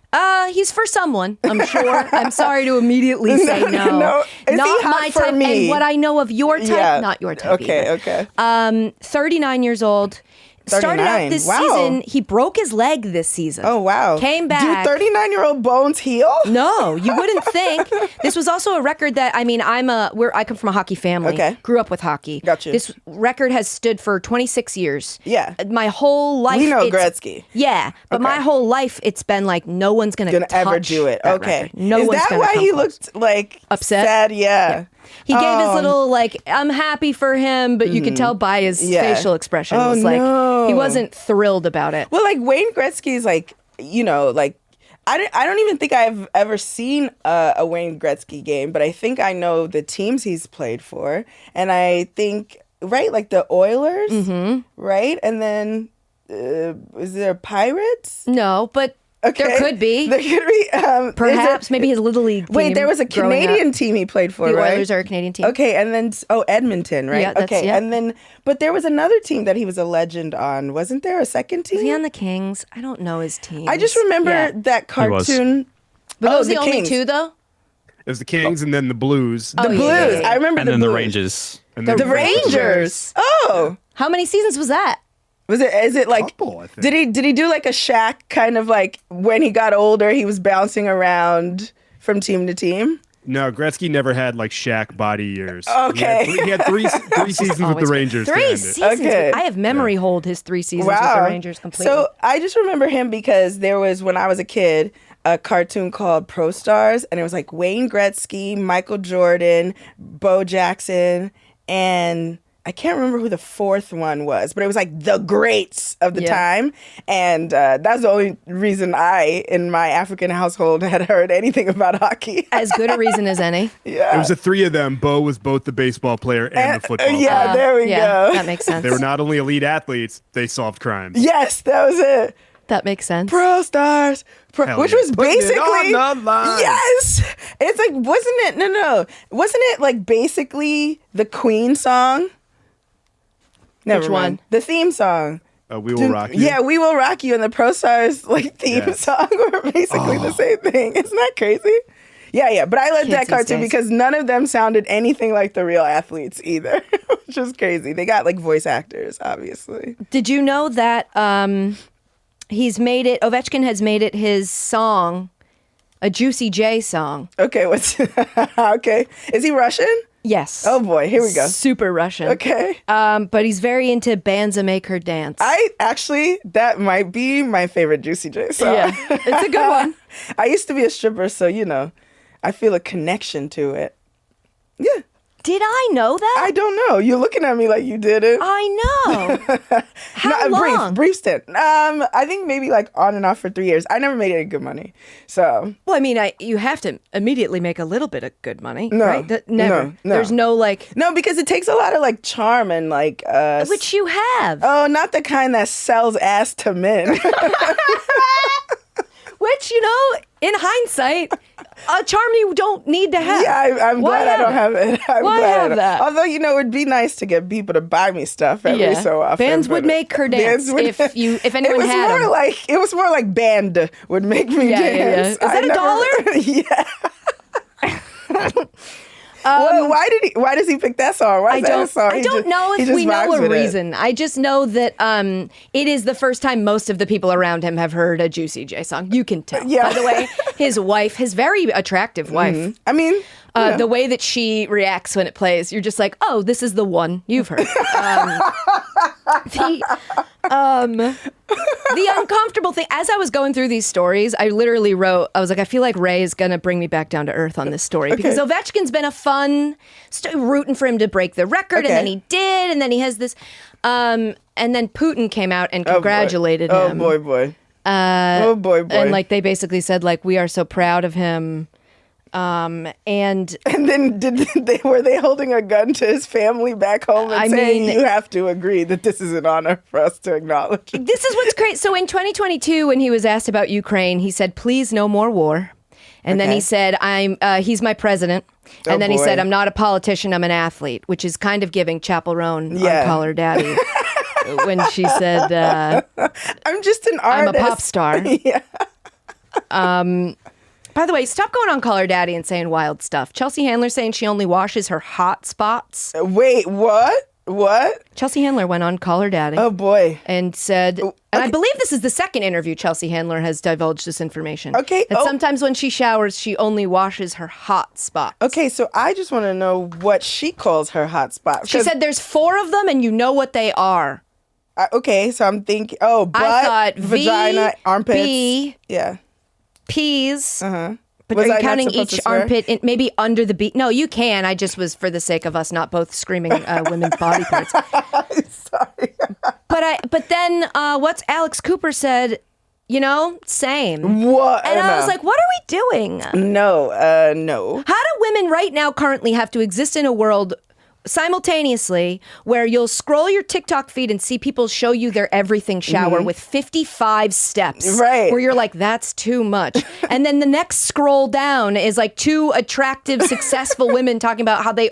He's for someone, I'm sure. I'm sorry to immediately say no. No. Is he Not hot my for type. me? And what I know of your type, Yeah. not your type Okay, either. okay. 39 years old. Started out 39. this Wow. season. He broke his leg this season. Oh, wow. Came back. Do 39-year-old bones heal? No, you wouldn't think. This was also a record that, I mean, I come from a hockey family. Okay. Grew up with hockey. Gotcha. This record has stood for 26 years. Yeah. My whole life. We know it's- Gretzky. Yeah. But my whole life, it's been like, no one's going to Ever do it. that Okay. record. No Is one's that gonna why come he close. looked like Upset? sad? Yeah. He gave his little, like, I'm happy for him, but you could tell by his Yeah. facial expression. Oh, was like, no. he wasn't thrilled about it. Well, like Wayne Gretzky's like, you know, like I don't even think I've ever seen a Wayne Gretzky game, but I think I know the teams he's played for, and I think right, like the Oilers, right, and then is there Pirates? No, but there could be. There could be. Perhaps, maybe his Little League team. Wait, there was a growing Canadian up. team he played for, The right? Oilers are a Canadian team. Okay, and then Edmonton, right? Yeah, that's- okay, yeah. and then but there was another team that he was a legend on. Wasn't there a second team? Is he on the Kings? I don't know his team. I just remember that was. cartoon. But those are the the only Kings. two, though? It was the Kings and then the Blues. The Oh, yeah, Blues. yeah, yeah. I remember And the then Blues. the Rangers. And The then Rangers. Oh, How many seasons was that? was it? Is it like? Couple, I think. Did he do like a Shaq kind of like when he got older? He was bouncing around from team to team. No, Gretzky never had like Shaq body years. Okay. He had three seasons with Always the Rangers. to 3 end it. seasons. Okay. I have memory hold his 3 seasons with the Rangers completely. So I just remember him because there was, when I was a kid, a cartoon called Pro Stars, and it was like Wayne Gretzky, Michael Jordan, Bo Jackson, and I can't remember who the fourth one was, but it was like the greats of the time. And that's the only reason I, in my African household, had heard anything about hockey. as good a reason as any. Yeah. It was the three of them. Bo was both the baseball player and the football yeah, player. there we Yeah, go. that makes sense. They were not only elite athletes, they solved crimes. Yes, that was it. That makes sense. Pro Stars, Hell which yeah. was Putting it basically on the line. yes. It's like wasn't it? No, wasn't it like basically the Queen song? Never Which mind. one? The theme song. We Will Rock You. Yeah, We Will Rock You and the Pro Stars like theme Yes. song were basically the same thing. Isn't that crazy? Yeah. But I loved Kids that these cartoon days. because none of them sounded anything like the real athletes either, which was crazy. They got like voice actors, obviously. Did you know that Ovechkin has made it his song, a Juicy J song? Okay, what's okay? Is he Russian? Yes. Oh boy, here we go. Super Russian. Okay. But he's very into bands that make her dance. That might be my favorite Juicy J song. Yeah, it's a good one. I used to be a stripper, so I feel a connection to it. Yeah. Did I know that? I don't know. You're looking at me like you didn't. I know. How long? Brief stint. I think maybe like on and off for 3 years. I never made any good money. So Well, I mean, you have to immediately make a little bit of good money, No, right? Never. no. There's no like, no, because it takes a lot of like charm and like which you have. oh, not the kind that sells ass to men. Which, in hindsight, a charm you don't need to have. Yeah, I'm Why glad I don't have have it. I'm Why glad I have don't. that? Although, it would be nice to get people to buy me stuff every so often. Bands would but make her dance bands would- if anyone had more them. like it was more like band would make me Yeah, yeah, dance. yeah. Is that I $1? Yeah. Well, why does he pick that song? Why is that a song? I don't know if we know a reason. I just know that it is the first time most of the people around him have heard a Juicy J song. You can tell. Yeah. By the way, his wife, his very attractive wife, I mean, the way that she reacts when it plays, you're just like, oh, this is the one you've heard. The uncomfortable thing, as I was going through these stories, I literally wrote, I was like, I feel like Rae is going to bring me back down to earth on this story because Ovechkin's been a fun, rooting for him to break the record, and then he did, and then he has this, and then Putin came out and congratulated him. Oh boy. Oh boy. And like they basically said, like, we are so proud of him. And then were they holding a gun to his family back home and saying, you have to agree that this is an honor for us to acknowledge? This is what's great. So in 2022, when he was asked about Ukraine, he said, please no more war. And then he said, he's my president. And then he said, I'm not a politician, I'm an athlete, which is kind of giving Chapel Roan on Call Her Daddy. When she said, I'm just an artist. I'm a pop star. Yeah. By the way, stop going on Call Her Daddy and saying wild stuff. Chelsea Handler saying she only washes her hot spots. Wait, what? What? Chelsea Handler went on Call Her Daddy. Oh boy. And said, and I believe this is the second interview Chelsea Handler has divulged this information. Okay. That sometimes when she showers, she only washes her hot spots. Okay, so I just want to know what she calls her hot spot. She said there's 4 of them and you know what they are. Okay, so I'm thinking, butt, I thought vagina, armpits. B, yeah. P's. But Was are you I not counting supposed to each swear? armpit maybe under the B? No, you can. I just was for the sake of us not both screaming women's body parts. Sorry. But then what's Alex Cooper said, same. What? And I was like, what are we doing? No. How do women right now currently have to exist in a world simultaneously where you'll scroll your TikTok feed and see people show you their everything shower with 55 steps. Right. Where you're like, that's too much. And then the next scroll down is like 2 attractive, successful women talking about how they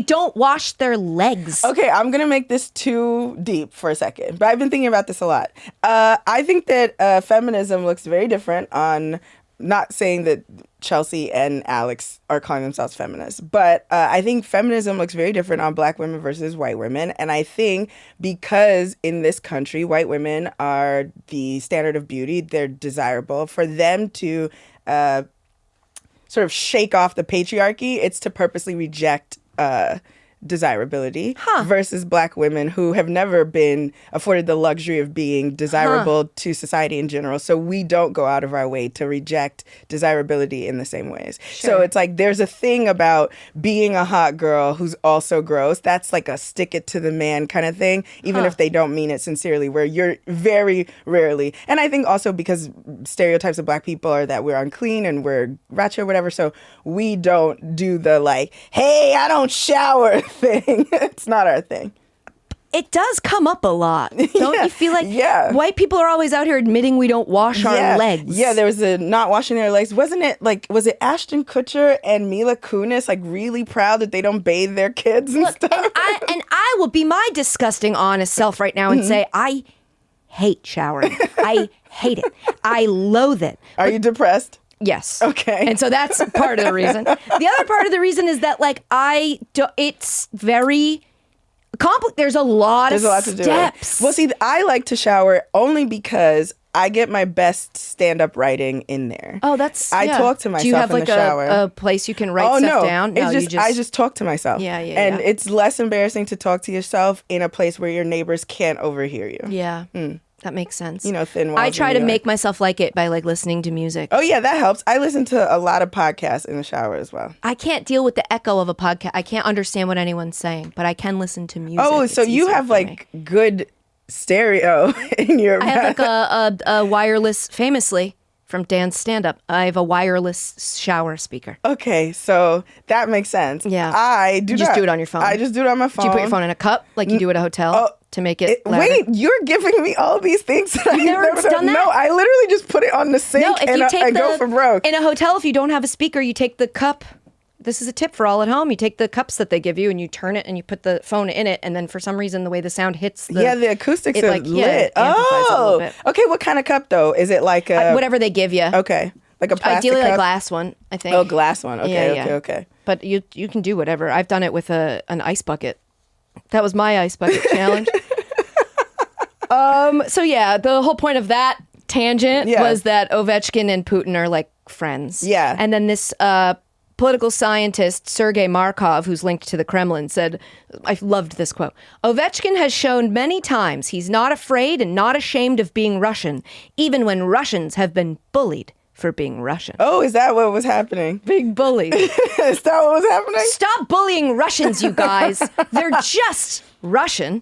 don't wash their legs. Okay, I'm going to make this too deep for a second, but I've been thinking about this a lot. I think that feminism looks very different on, not saying that Chelsea and Alex are calling themselves feminists, but I think feminism looks very different on black women versus white women. And I think because in this country, white women are the standard of beauty, they're desirable, for them to sort of shake off the patriarchy, it's to purposely reject desirability versus black women who have never been afforded the luxury of being desirable to society in general. So we don't go out of our way to reject desirability in the same ways. Sure. So it's like there's a thing about being a hot girl who's also gross. That's like a stick it to the man kind of thing, even if they don't mean it sincerely, where you're very rarely. And I think also because stereotypes of black people are that we're unclean and we're ratchet or whatever. So we don't do the like, hey, I don't shower thing. It's not our thing. It does come up a lot. Don't you feel like white people are always out here admitting we don't wash our legs? Yeah, there was a not washing their legs. Was it Ashton Kutcher and Mila Kunis like really proud that they don't bathe their kids and stuff? And I will be my disgusting honest self right now and say I hate showering. I hate it. I loathe it. Are you depressed? Yes. Okay. And so that's part of the reason. The other part of the reason is that it's very complicated. There's a lot of steps. Well, see, I like to shower only because I get my best stand-up writing in there. Oh, that's I talk to myself Do you have in like the shower. a place you can write stuff down? No, I just talk to myself. Yeah. And it's less embarrassing to talk to yourself in a place where your neighbors can't overhear you. Yeah. That makes sense. Thin walls. I try to make myself like it by like listening to music. Oh yeah, that helps. I listen to a lot of podcasts in the shower as well. I can't deal with the echo of a podcast. I can't understand what anyone's saying, but I can listen to music. Oh, so you have like good stereo in your. I have like a wireless, famously from Dan's stand-up. I have a wireless shower speaker. Okay, so that makes sense. Yeah, I do. You just do it on your phone. I just do it on my phone. Do you put your phone in a cup like you do at a hotel to make it louder? Wait, you're giving me all these things that I've never done that? No, I literally just put it on the sink and go for broke. In a hotel, if you don't have a speaker, you take the cup. This is a tip for all at home. You take the cups that they give you and you turn it and you put the phone in it, and then for some reason the way the sound hits the acoustics are lit. It amplifies a little bit. Okay, what kind of cup though? Is it like a whatever they give you? Okay, like a plastic ideally cup? a glass one, I think. Oh, glass one. Okay, Yeah. okay. But you can do whatever. I've done it with an ice bucket. That was my ice bucket challenge. So yeah, the whole point of that tangent was that Ovechkin and Putin are like friends. Yeah. And then this political scientist, Sergei Markov, who's linked to the Kremlin, said, I loved this quote, Ovechkin has shown many times he's not afraid and not ashamed of being Russian, even when Russians have been bullied for being Russian. Oh, is that what was happening? Big bullied. Is that what was happening? Stop bullying Russians, you guys. They're just Russian.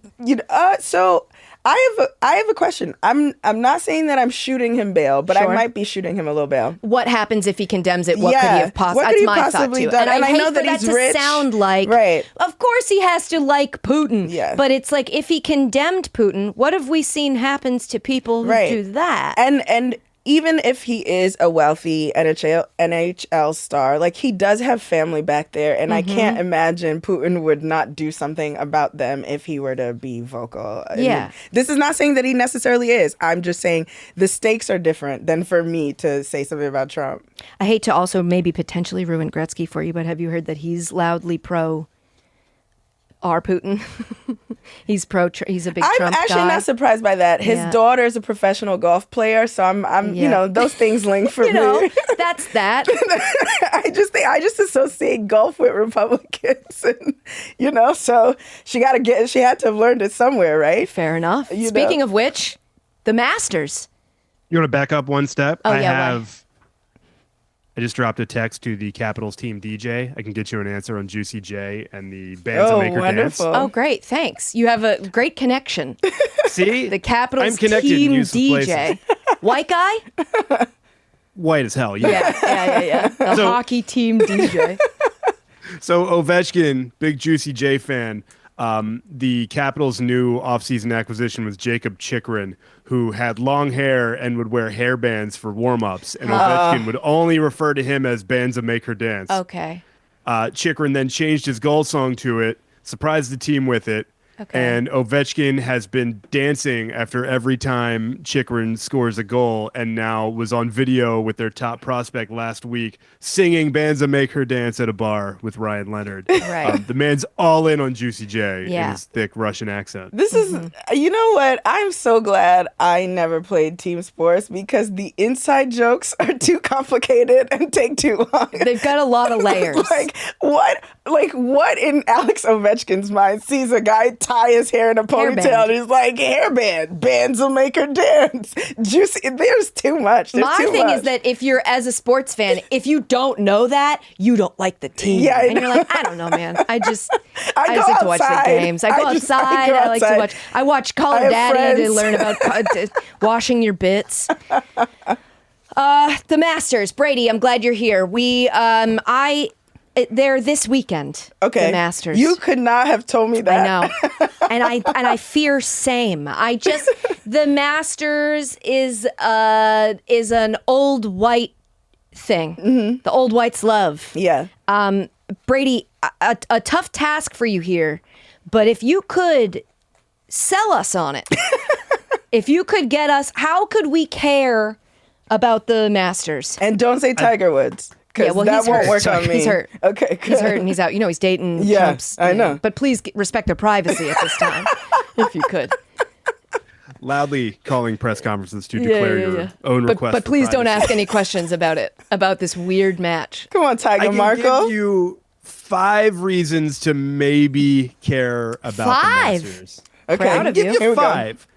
So I have a question. I'm not saying that I'm shooting him bail, but Sure. I might be shooting him a little bail. What happens if he condemns it? What could he have possibly? What could he That's my possibly thought too. done? And I I know hate that for he's to rich. sound like, Right. Of course he has to like Putin. Yeah. But it's like if he condemned Putin, what have we seen happens to people who do that? And even if he is a wealthy NHL star, like he does have family back there, and I can't imagine Putin would not do something about them if he were to be vocal. Yeah. And this is not saying that he necessarily is. I'm just saying the stakes are different than for me to say something about Trump. I hate to also maybe potentially ruin Gretzky for you, but have you heard that he's loudly pro R. Putin. He's he's a big I'm Trump actually guy. not surprised by that. His Yeah. daughter is a professional golf player, so I'm Yeah. you know, those things link for You know, me. that's that. I just associate golf with Republicans, and you know, so she had to have learned it somewhere, right? Fair enough. You Speaking know. of which, the Masters. You want to back up one step? Oh, yeah, why? I just dropped a text to the Capitals team DJ. I can get you an answer on Juicy J and the Bands Maker wonderful. Oh, great. Thanks. You have a great connection. dance. See? The Capitals I'm connected in team useless DJ. places. White guy? White as hell, yeah. Yeah. The So- hockey team DJ. So Ovechkin, big Juicy J fan. The Capitals' new offseason acquisition was Jacob Chikrin, who had long hair and would wear hairbands for warm-ups, and Ovechkin would only refer to him as Bands That Make Her Dance. Okay. Chikrin then changed his goal song to it, surprised the team with it, Okay. and Ovechkin has been dancing after every time Chikrin scores a goal, and now was on video with their top prospect last week singing Bands That Make Her Dance at a bar with Ryan Leonard. Right. The man's all in on Juicy J in Yeah. his thick Russian accent. This is, you know what? I'm so glad I never played team sports because the inside jokes are too complicated and take too long. They've got a lot of layers. What in Alex Ovechkin's mind sees a guy tie his hair in a ponytail Hairband. and he's like, hairband, bands will make her dance. Juicy, there's too much. There's My too thing much. is that if you're, as a sports fan, if you don't know that, you don't like the team. Yeah, I and you're know. like, I don't know, man. I just go like to watch the outside. games. I go outside. go I like to outside. watch. I watch Call I of have Daddy to friends. learn about washing your bits. The Masters, Brady. I'm glad you're here. They're this weekend. Okay. The Masters. You could not have told me that. I know. and I fear same. The Masters is an old white thing. Mm-hmm. The old whites love. Yeah. Brady, a tough task for you here, but if you could sell us on it, if you could get us, how could we care about the Masters? And don't say Tiger Woods. Yeah, well, that he's won't hurt. work on me. He's hurt. Okay, good. He's hurt and he's out. You know, he's dating Yeah, Trump's. I know. But please respect their privacy at this time, if you could. Loudly calling press conferences to declare your own request. But for please don't privacy. ask any questions about it, about this weird match. Come on, I Tiger can Marco. give you 5 reasons to maybe care about 5? the Masters. Okay. Proud of Give you. Here you we go. 5.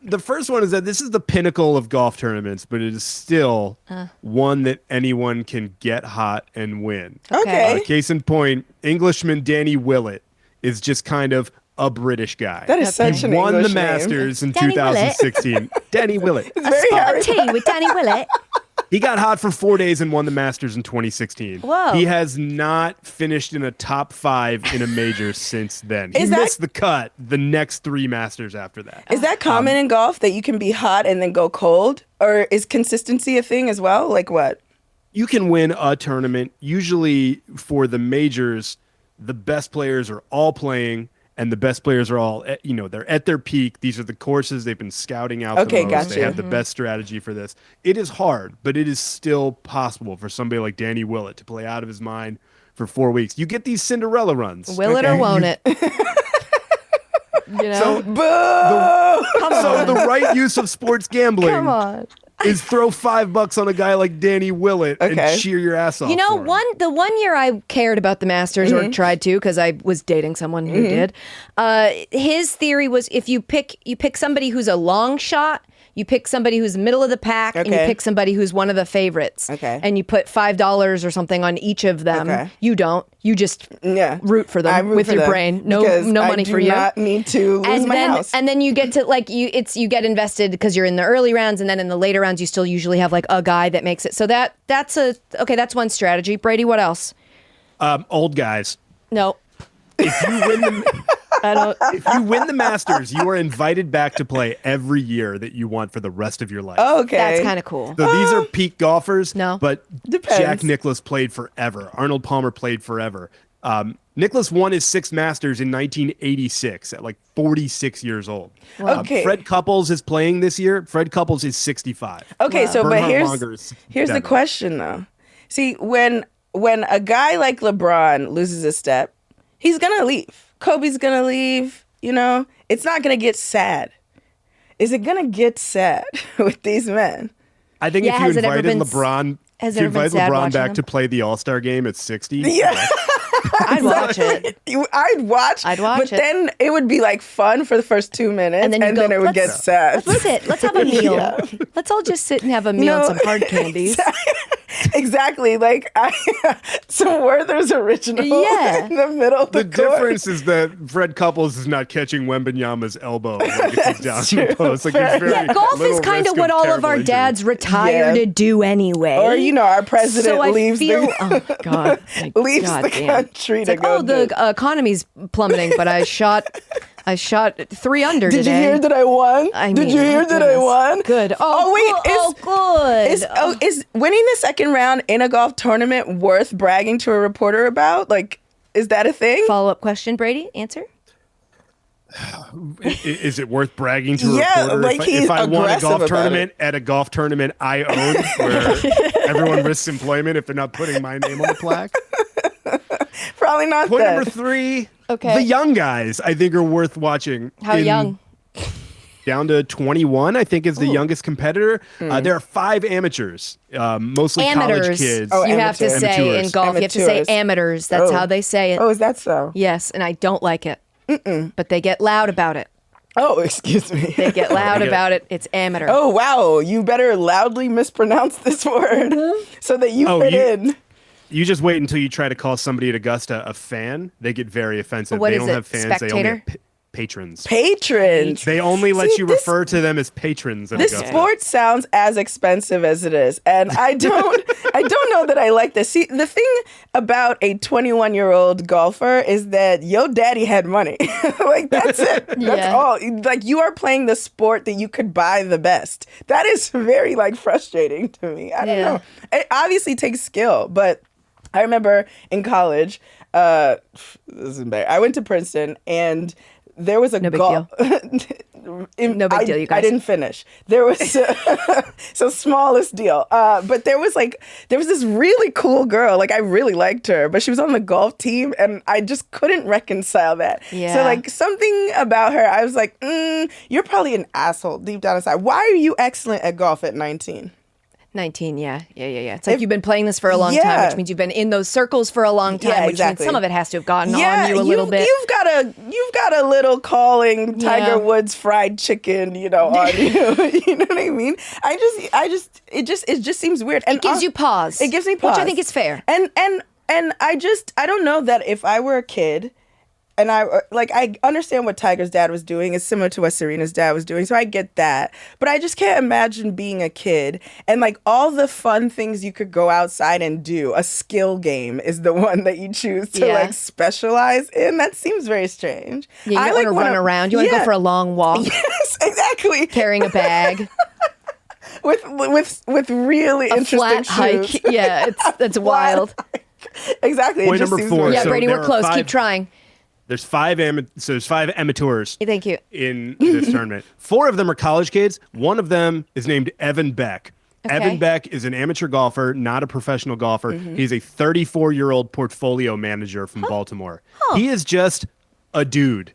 The first one is that this is the pinnacle of golf tournaments, but it is still one that anyone can get hot and win. Okay. Case in point, Englishman Danny Willett is just kind of a British guy. That is such He an won English the name. Masters in Danny Willett. 2016. Danny Willett. Very Harry. Tea with Danny Willett. He got hot for 4 days and won the Masters in 2016. Whoa. He has not finished in a top 5 in a major since then. He Is that- missed the cut the next 3 Masters after that. Is that common in golf that you can be hot and then go cold? Or is consistency a thing as well? Like what? You can win a tournament. Usually for the majors, the best players are all playing, and the best players are all, they're at their peak. These are the courses they've been scouting out. Okay, the most. gotcha. They have the best strategy for this. It is hard, but it is still possible for somebody like Danny Willett to play out of his mind for 4 weeks. You get these Cinderella runs. Will it or won't it? You know? So, Boo! so the right use of sports gambling Come on. is throw $5 on a guy like Danny Willett Okay. and cheer your ass off. You know, for him. the one year I cared about the Masters or tried to because I was dating someone who did. His theory was if you pick somebody who's a long shot, you pick somebody who's middle of the pack, and you Okay. pick somebody who's one of the favorites. Okay. And you put $5 or something on each of them. Okay. You don't. You just Yeah. root for them I root with for your them brain. No because money I do for you. not need to lose my house. And then you get to you get invested because you're in the early rounds, and then in the later rounds you still usually have like a guy that makes it. So that's one strategy. Brady, what else? Old guys. No, If you win the I don't. if you win the Masters, you are invited back to play every year that you want for the rest of your life. Okay. That's kind of cool. So these are peak golfers. No. But Depends. Jack Nicklaus played forever. Arnold Palmer played forever. Nicklaus won his 6th Masters in 1986 at like 46 years old. Okay. Fred Couples is playing this year. Fred Couples is 65. Okay, so but Bernhard Langer is here's the 7. question though. See, when a guy like LeBron loses a step, he's gonna leave. Kobe's gonna leave, it's not gonna get sad. Is it gonna get sad with these men? I think Yeah, if has you it ever invited been- LeBron, has if it you ever been invite sad LeBron watching back them? to play the All-Star game at 60, Yeah. I'd watch it. I'd watch. I'd watch but it. then it would be like fun for the first 2 minutes, And then you go, it would get "Let's- sad. Let's sit. Let's have a meal. Yeah. Let's all just sit and have a meal and some hard candies. Exactly. Like some Werther's original Yeah. in the middle of the the court. difference is that Fred Couples is not catching Wembanyama's elbow when he gets down true. the post. Like, Fair there's very Yeah, golf is little kind of risk what all of terrible our injury. dads retire Yeah. to do anyway. Or, our president so I leaves feel, the oh God, my leaves God the damn. country It's to like, go. oh, the economy's plummeting, but I shot 3 under Did today. you hear that I won? I Did mean, you hear my that I goodness. won? Good. Oh, wait, good. Is winning the second round in a golf tournament worth bragging to a reporter about? Like, is that a thing? Follow-up question, Brady. Answer. Is it worth bragging to a Yeah, reporter? like If I won a aggressive golf about tournament at a golf tournament I own, where everyone risks employment if they're not putting my name on the plaque. Probably not. Point then. number 3. Okay. The young guys, I think, are worth watching. How young? Down to 21, I think, is the youngest competitor. There are 5 amateurs, mostly college Amateurs. kids. Oh, You have to amateurs. say in Amateurs. golf. You have to say Amateurs. amateurs. That's Oh. how they say it. Oh, is that so? Yes, and I don't like it. But they get loud about it. Oh, excuse me. They get loud about it. It's amateur. Oh, wow. You better loudly mispronounce this word so that you fit in. You just wait until you try to call somebody at Augusta a fan. They get very offensive. What they is don't it? have fans. They only Spectator? have patrons. Patrons. They only let See, you this- refer to them as patrons at This Augusta. sport sounds as expensive as it is, and I don't know that I like this. See, the thing about a 21-year-old golfer is that your daddy had money. Like, that's it. That's Yeah. all. Like, you are playing the sport that you could buy the best. That is very frustrating to me. I don't Yeah. know. It obviously takes skill, but I remember in college, this is embarrassing. I went to Princeton, and there was a No big golf. No big deal, you guys. I didn't finish. There was so smallest deal. But there was this really cool girl. Like, I really liked her, but she was on the golf team, and I just couldn't reconcile that. Yeah. So like something about her, I was like, you're probably an asshole deep down inside. Why are you excellent at golf at 19? 19, yeah. It's like you've been playing this for a long time, Yeah. which means you've been in those circles for a long time, Yeah, which exactly. means some of it has to have gotten on you a little bit. You've got a little calling Tiger Yeah. Woods fried chicken, on you. You know what I mean? It just seems weird. And It gives you pause. It gives me pause, Which I think is fair. And I don't know that if I were a kid. And I understand what Tiger's dad was doing. It's similar to what Serena's dad was doing. So I get that. But I just can't imagine being a kid and like all the fun things you could go outside and do. A skill game is the one that you choose to Yeah. like specialize in. That seems very strange. Yeah, you I don't want to run around. You want to go for a long walk, Yes, exactly. carrying a bag, With really a interesting flat hike. shoes. Yeah, that's wild. Exactly. Point it just number seems 4. very- Yeah, So Brady, there we're are close. 5 Keep trying. There's 5 amateurs Thank you. in this tournament. 4 of them are college kids. One of them is named Evan Beck. Okay. Evan Beck is an amateur golfer, not a professional golfer. He's a 34-year-old portfolio manager from Baltimore. He is just a dude.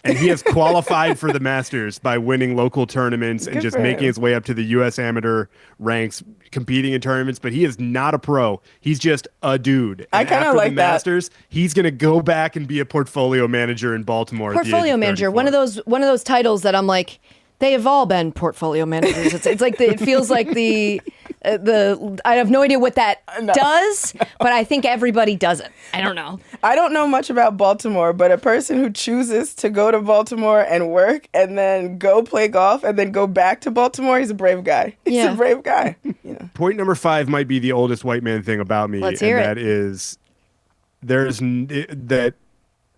And he has qualified for the Masters by winning local tournaments and Good just for making him. his way up to the U.S. amateur ranks, competing in tournaments. But he is not a pro. He's just a dude. I And kinda after like the that. Masters, he's going to go back and be a portfolio manager in Baltimore. at the age Portfolio of manager, 34. one of those titles that I'm like, they have all been portfolio managers. It's like it feels like the I have no idea what that does, but I think everybody does it. I don't know. I don't know much about Baltimore, but a person who chooses to go to Baltimore and work and then go play golf and then go back to Baltimore, he's a brave guy. He's Yeah. a brave guy. Point number 5 might be the oldest white man thing about me. Let's hear and it. that is that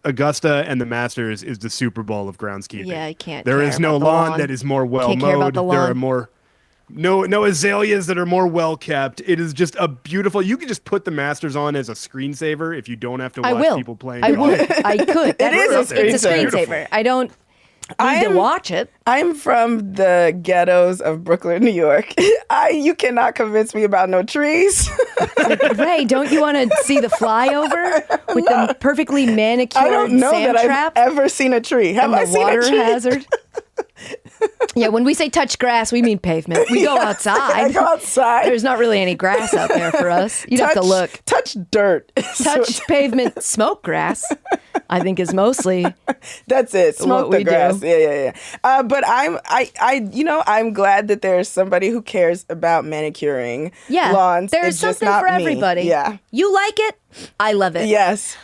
Augusta and the Masters is the Super Bowl of groundskeeping. Yeah, I can't There care is no about the lawn lawn. that is more well Can't care about mowed. the There lawn. are more no azaleas that are more well kept. It is just a beautiful. You can just put the Masters on as a screensaver if you don't have to I watch will. people playing. I golf. would. I could. It is a It's a screensaver. screensaver. I don't. Need to watch it. I'm from the ghettos of Brooklyn, New York. You cannot convince me about no trees. Ray, don't you want to see the flyover with the perfectly manicured I don't know sand that trap I've ever seen a tree. Have and I the seen water a tree? hazard? Yeah, when we say touch grass, we mean pavement. We go I outside. go outside. There's not really any grass out there for us. You'd have to look. Touch dirt. Touch pavement, smoke grass, I think is mostly. That's it. Smoke what the we grass. do. Yeah. But I'm glad that there's somebody who cares about manicuring lawns. There's It's just something not for me. everybody. Yeah. You like it? I love it. Yes.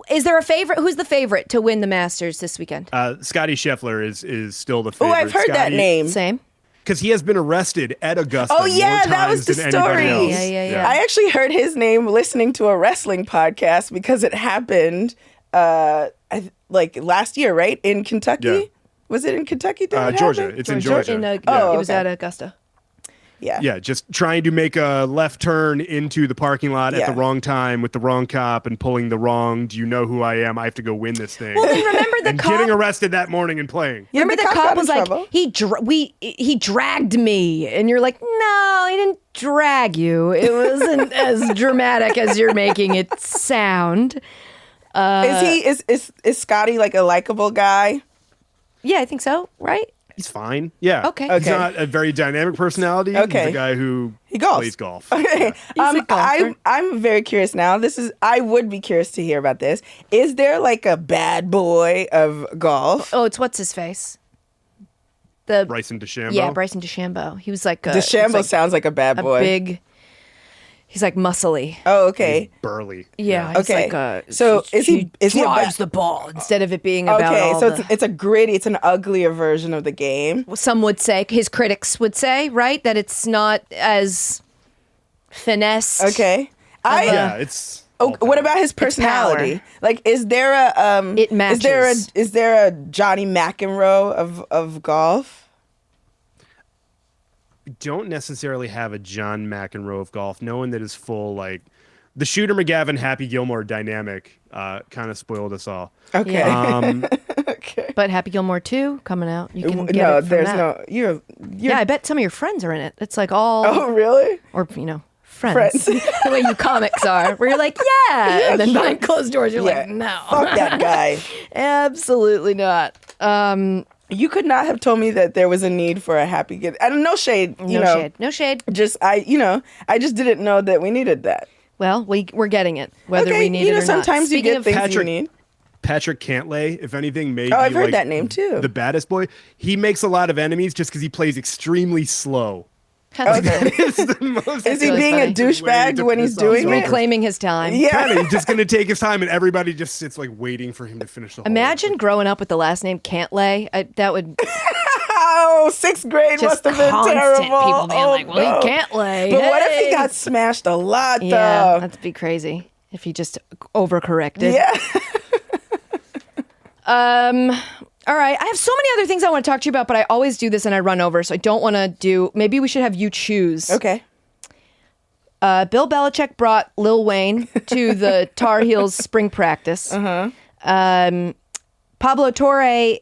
Is there a favorite? Who's the favorite to win the Masters this weekend? Scotty Scheffler is still the Oh, favorite. I've heard that Scotty- name. Same. Because he has been arrested at Augusta Oh, yeah, more that times was the than anybody story. else. Yeah. I actually heard his name listening to a wrestling podcast because it happened like last year, right? In Kentucky? Yeah. Was it in Kentucky that it Georgia. happened? It's in Georgia. Oh, It was okay. at Augusta. Yeah. Yeah, just trying to make a left turn into the parking lot at the Yeah. wrong time with the wrong cop and pulling the wrong, do you know who I am? I have to go win this thing. Well, then remember the and cop. getting arrested that morning and playing. Yeah, Remember the cop cop got in was like, trouble. he dragged me, and you're like, no, he didn't drag you. It wasn't as dramatic as you're making it sound. Is Scotty like a likable guy? Yeah, I think so. Right? He's fine. Yeah. Okay. He's not a very dynamic personality. Okay. He's a guy who golfs. plays golf. Okay. Yeah. a golfer. I'm very curious now. I would be curious to hear about this. Is there like a bad boy of golf? Oh, it's what's his face? The Bryson DeChambeau. Yeah, Bryson DeChambeau. He was like DeChambeau sounds like a bad a boy. big. He's like muscly. Oh, okay. Burly. Yeah. He's Okay. like So is he a drives bad- the ball instead of it being about Okay, all so the, it's a gritty, it's an uglier version of the game. some would say, his critics would say, right, that it's not as finesse. Okay. Yeah, it's. Oh, what about his personality? power. Like, is there a It matches. Is there a Johnny McEnroe of golf? Don't necessarily have a John McEnroe of golf. No one that is full, like, the Shooter McGavin, Happy Gilmore dynamic kind of spoiled us all. Okay. Yeah. Okay. But Happy Gilmore 2 coming out. You can get No, it from there's that. no. You're. Yeah, I bet some of your friends are in it. It's like all, Oh, really? or, friends. The way you comics are, where you're like, yeah. And then behind closed doors, you're like, no. Fuck that guy. Absolutely not. You could not have told me that there was a need for a happy gift. And no shade, No shade. Just I just didn't know that we needed that. Well, we're getting it, whether Okay, we need it or not. sometimes you Speaking get of things you need. Patrick Cantlay, if anything, may Oh, be I've heard like that name too. the baddest boy. He makes a lot of enemies just because he plays extremely slow. Okay. It's the most Is he really being funny. a douchebag when he's doing it? Reclaiming his time. Yeah. Kind of, he's just gonna take his time, and everybody just sits like waiting for him to finish the whole. Imagine growing up with the last name Cantlay. That would Oh, sixth grade just must have been constant terrible. people being Oh, like, well, no. he can't lay. But what if he Hey. got smashed a lot, Yeah, though? that'd be crazy if he just overcorrected. Yeah. All right. I have so many other things I want to talk to you about, but I always do this and I run over, so I don't want to do. Maybe we should have you choose. Okay. Bill Belichick brought Lil Wayne to the Tar Heels spring practice. Pablo Torre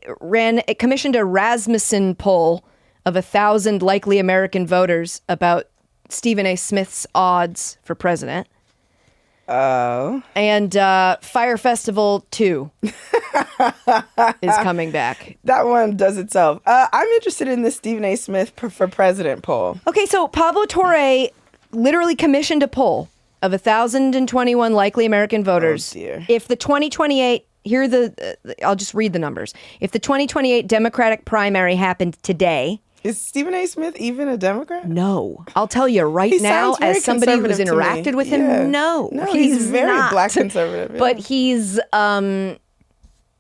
commissioned a Rasmussen poll of 1,000 likely American voters about Stephen A. Smith's odds for president. Oh. And Fire Festival 2 is coming back. That one does itself. I'm interested in the Stephen A. Smith for president poll. Okay, so Pablo Torre literally commissioned a poll of 1,021 likely American voters. Oh, dear. If the 2028, here are I'll just read the numbers. If the 2028 Democratic primary happened today, Is Stephen A. Smith even a Democrat? no. I'll tell you right He now, sounds very as somebody who's conservative to me. interacted with him, Yeah. no. No, he's very not. black conservative. Yeah. But he's,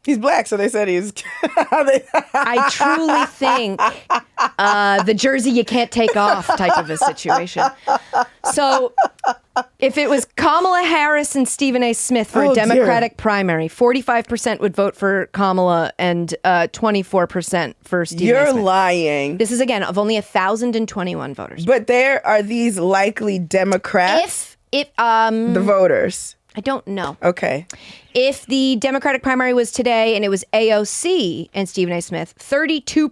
he's black, so they said he's. I truly think the jersey you can't take off type of a situation. So if it was Kamala Harris and Stephen A. Smith for Oh, a dear. Democratic primary, 45% would vote for Kamala and 24% for Stephen A. You're Smith. lying. This is, again, of only 1,021 voters. But there are these likely Democrats, If the voters. I don't know. Okay. If the Democratic primary was today and it was AOC and Stephen A. Smith, 32%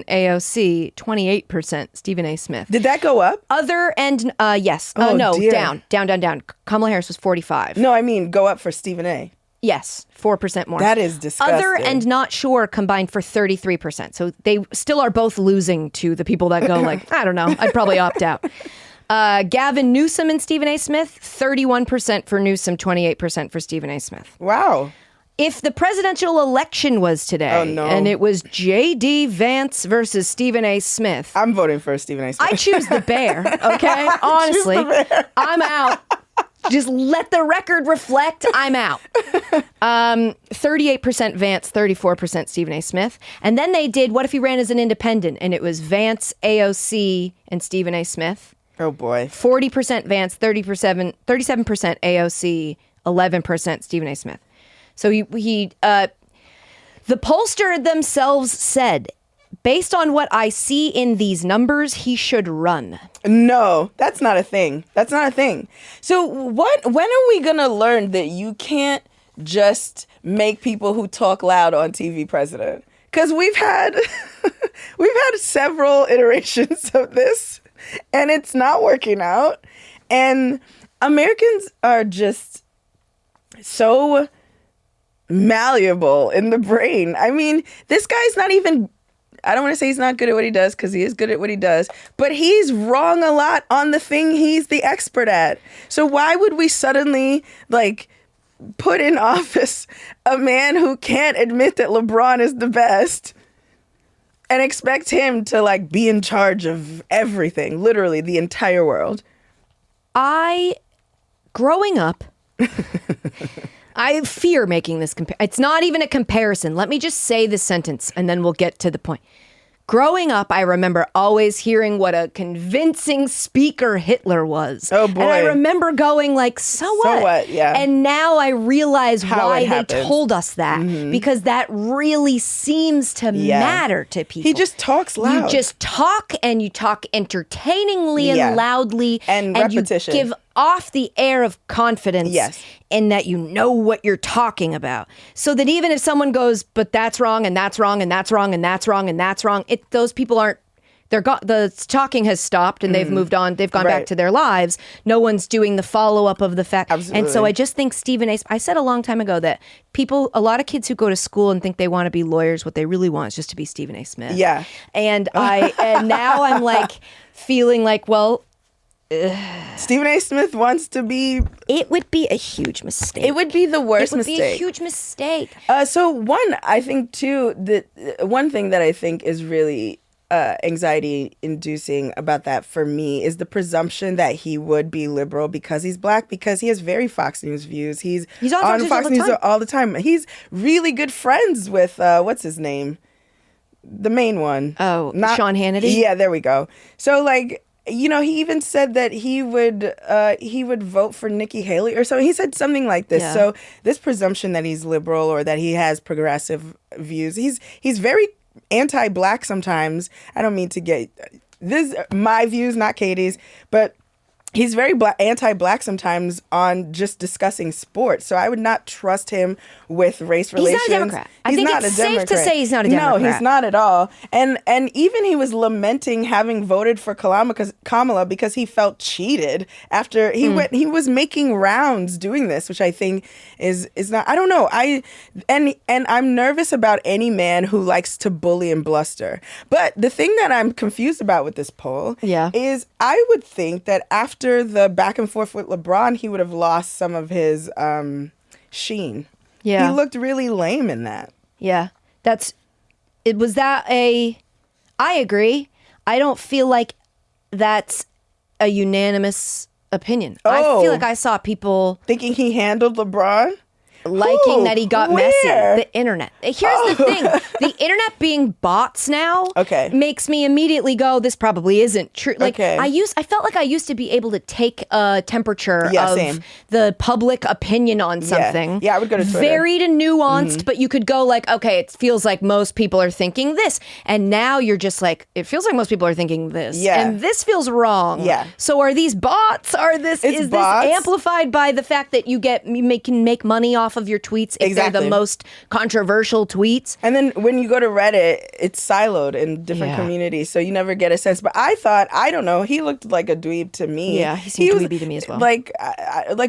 AOC, 28% Stephen A. Smith. Did that go up? Other and yes. Oh, No, dear. down. Kamala Harris was 45. No, I mean go up for Stephen A. Yes, 4% more. That is disgusting. Other and not sure combined for 33%. So they still are both losing to the people that go like, I don't know, I'd probably opt out. Gavin Newsom and Stephen A. Smith, 31% for Newsom, 28% for Stephen A. Smith. Wow. If the presidential election was today and it was J.D. Vance versus Stephen A. Smith, I'm voting for Stephen A. Smith. I choose the bear, okay? Honestly, I'm out. Just let the record reflect, I'm out. 38% Vance, 34% Stephen A. Smith. And then they did, what if he ran as an independent? And it was Vance, AOC, and Stephen A. Smith. Oh, boy. 40% Vance, 37% AOC, 11% Stephen A. Smith. So the pollster themselves said, based on what I see in these numbers, he should run. No, that's not a thing. That's not a thing. So when are we going to learn that you can't just make people who talk loud on TV president? Because we've had several iterations of this and it's not working out. And Americans are just so malleable in the brain. I mean, this guy's not even, I don't want to say he's not good at what he does because he is good at what he does, but he's wrong a lot on the thing he's the expert at. So why would we suddenly put in office a man who can't admit that LeBron is the best and expect him to be in charge of everything, literally the entire world? Growing up, I fear making this it's not even a comparison. Let me just say the sentence and then we'll get to the point. Growing up, I remember always hearing what a convincing speaker Hitler was. Oh, boy. And I remember going so what? So what, yeah. And now I realize How why it they happens. told us that. Because that really seems to matter to people. He just talks loud. You just talk and you talk entertainingly and loudly. And repetition. You give off the air of confidence. Yes. In that you know what you're talking about. So that even if someone goes, but that's wrong and that's wrong and that's wrong and that's wrong and that's wrong, those people aren't, the talking has stopped and they've moved on. They've gone back to their lives. No one's doing the follow-up of the fact. Absolutely. And so I just think Stephen A. I said a long time ago that a lot of kids who go to school and think they want to be lawyers, what they really want is just to be Stephen A. Smith. Yeah. And now I'm feeling Stephen A. Smith wants to be... It would be a huge mistake. It would be the worst mistake. It would be a huge mistake. So one thing that I think is really anxiety inducing about that for me is the presumption that he would be liberal because he's black, because he has very Fox News views. He's on Fox News all the time. He's really good friends with, what's his name? The main one. Oh, Sean Hannity? Yeah, there we go. So he even said that he would vote for Nikki Haley or so. He said something like this. Yeah. So this presumption that he's liberal or that he has progressive views, he's very anti-black sometimes. I don't mean to get this my views, not Katie's, but he's very anti-black sometimes on just discussing sports. So I would not trust him with race relations. He's not a Democrat. I think it's safe to say he's not a Democrat. No, he's not at all. And even he was lamenting having voted for Kamala because he felt cheated after he was making rounds doing this, which I think is not, I don't know. And I'm nervous about any man who likes to bully and bluster. But the thing that I'm confused about with this poll is I would think that after the back and forth with LeBron, he would have lost some of his sheen. Yeah. He looked really lame in that. Yeah. I agree. I don't feel like that's a unanimous opinion. I feel like I saw people thinking he handled LeBron. liking that he got Where? messy. The internet. Here's the thing. The internet being bots now makes me immediately go, this probably isn't true. Like I felt like I used to be able to take a temperature of the public opinion on something. Yeah, I would go to Twitter. Varied and nuanced, but you could go like, okay, it feels like most people are thinking this. And now you're just like, it feels like most people are thinking this. Yeah. And this feels wrong. Yeah. So are these bots? Is this amplified by the fact that you can make money off of your tweets if they're the most controversial tweets? And then when you go to Reddit, it's siloed in different communities, so you never get a sense. But I thought, I don't know, he looked like a dweeb to me. Yeah, he seemed dweeby to me as well. Like,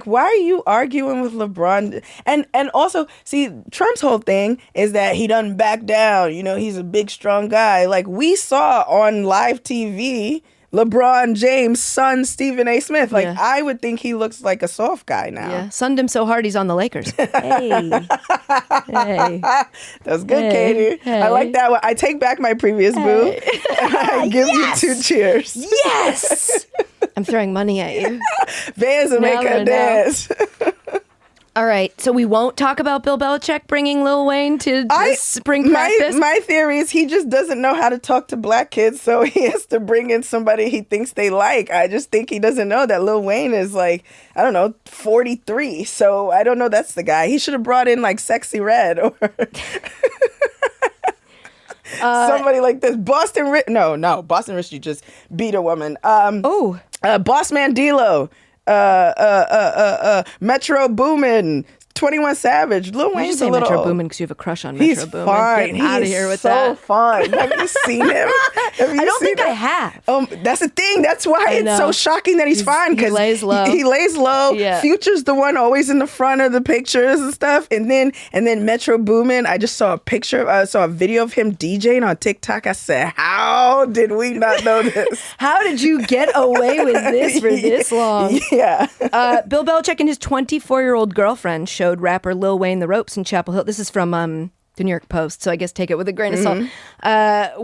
why are you arguing with LeBron? And also, see, Trump's whole thing is that he doesn't back down. You know, he's a big, strong guy. Like, we saw on live TV LeBron James' son, Stephen A. Smith. Like, I would think he looks like a soft guy now. Yeah, sunned him so hard he's on the Lakers. Hey. That was good, Katie. Hey. I like that one. I take back my previous boo. I give you 2 cheers. Yes! I'm throwing money at you. Vans and make her dance. All right, so we won't talk about Bill Belichick bringing Lil Wayne to this spring practice? My theory is he just doesn't know how to talk to black kids, so he has to bring in somebody he thinks they like. I just think he doesn't know that Lil Wayne is like, I don't know, 43. So I don't know that's the guy. He should have brought in like Sexy Red or somebody like this. Boston Rich. No, Boston Rich, you just beat a woman. Boss Man D-Lo. Metro Boomin, 21 Savage. Lil Wayne's a little Metro Boomin because you have a crush on Metro Boomin. Fine. Get out of here with so that. Fine. Have you seen him? I don't think I have. That's the thing. That's why it's so shocking that he's fine, because he lays low. He lays low. Yeah. Future's the one always in the front of the pictures and stuff. And then Metro Boomin, I just saw a picture. I saw a video of him DJing on TikTok. I said, how did we not know this? How did you get away with this for this long? Yeah. Bill Belichick and his 24-year-old girlfriend showed rapper Lil Wayne the ropes in Chapel Hill. This is from the New York Post, so I guess take it with a grain of salt.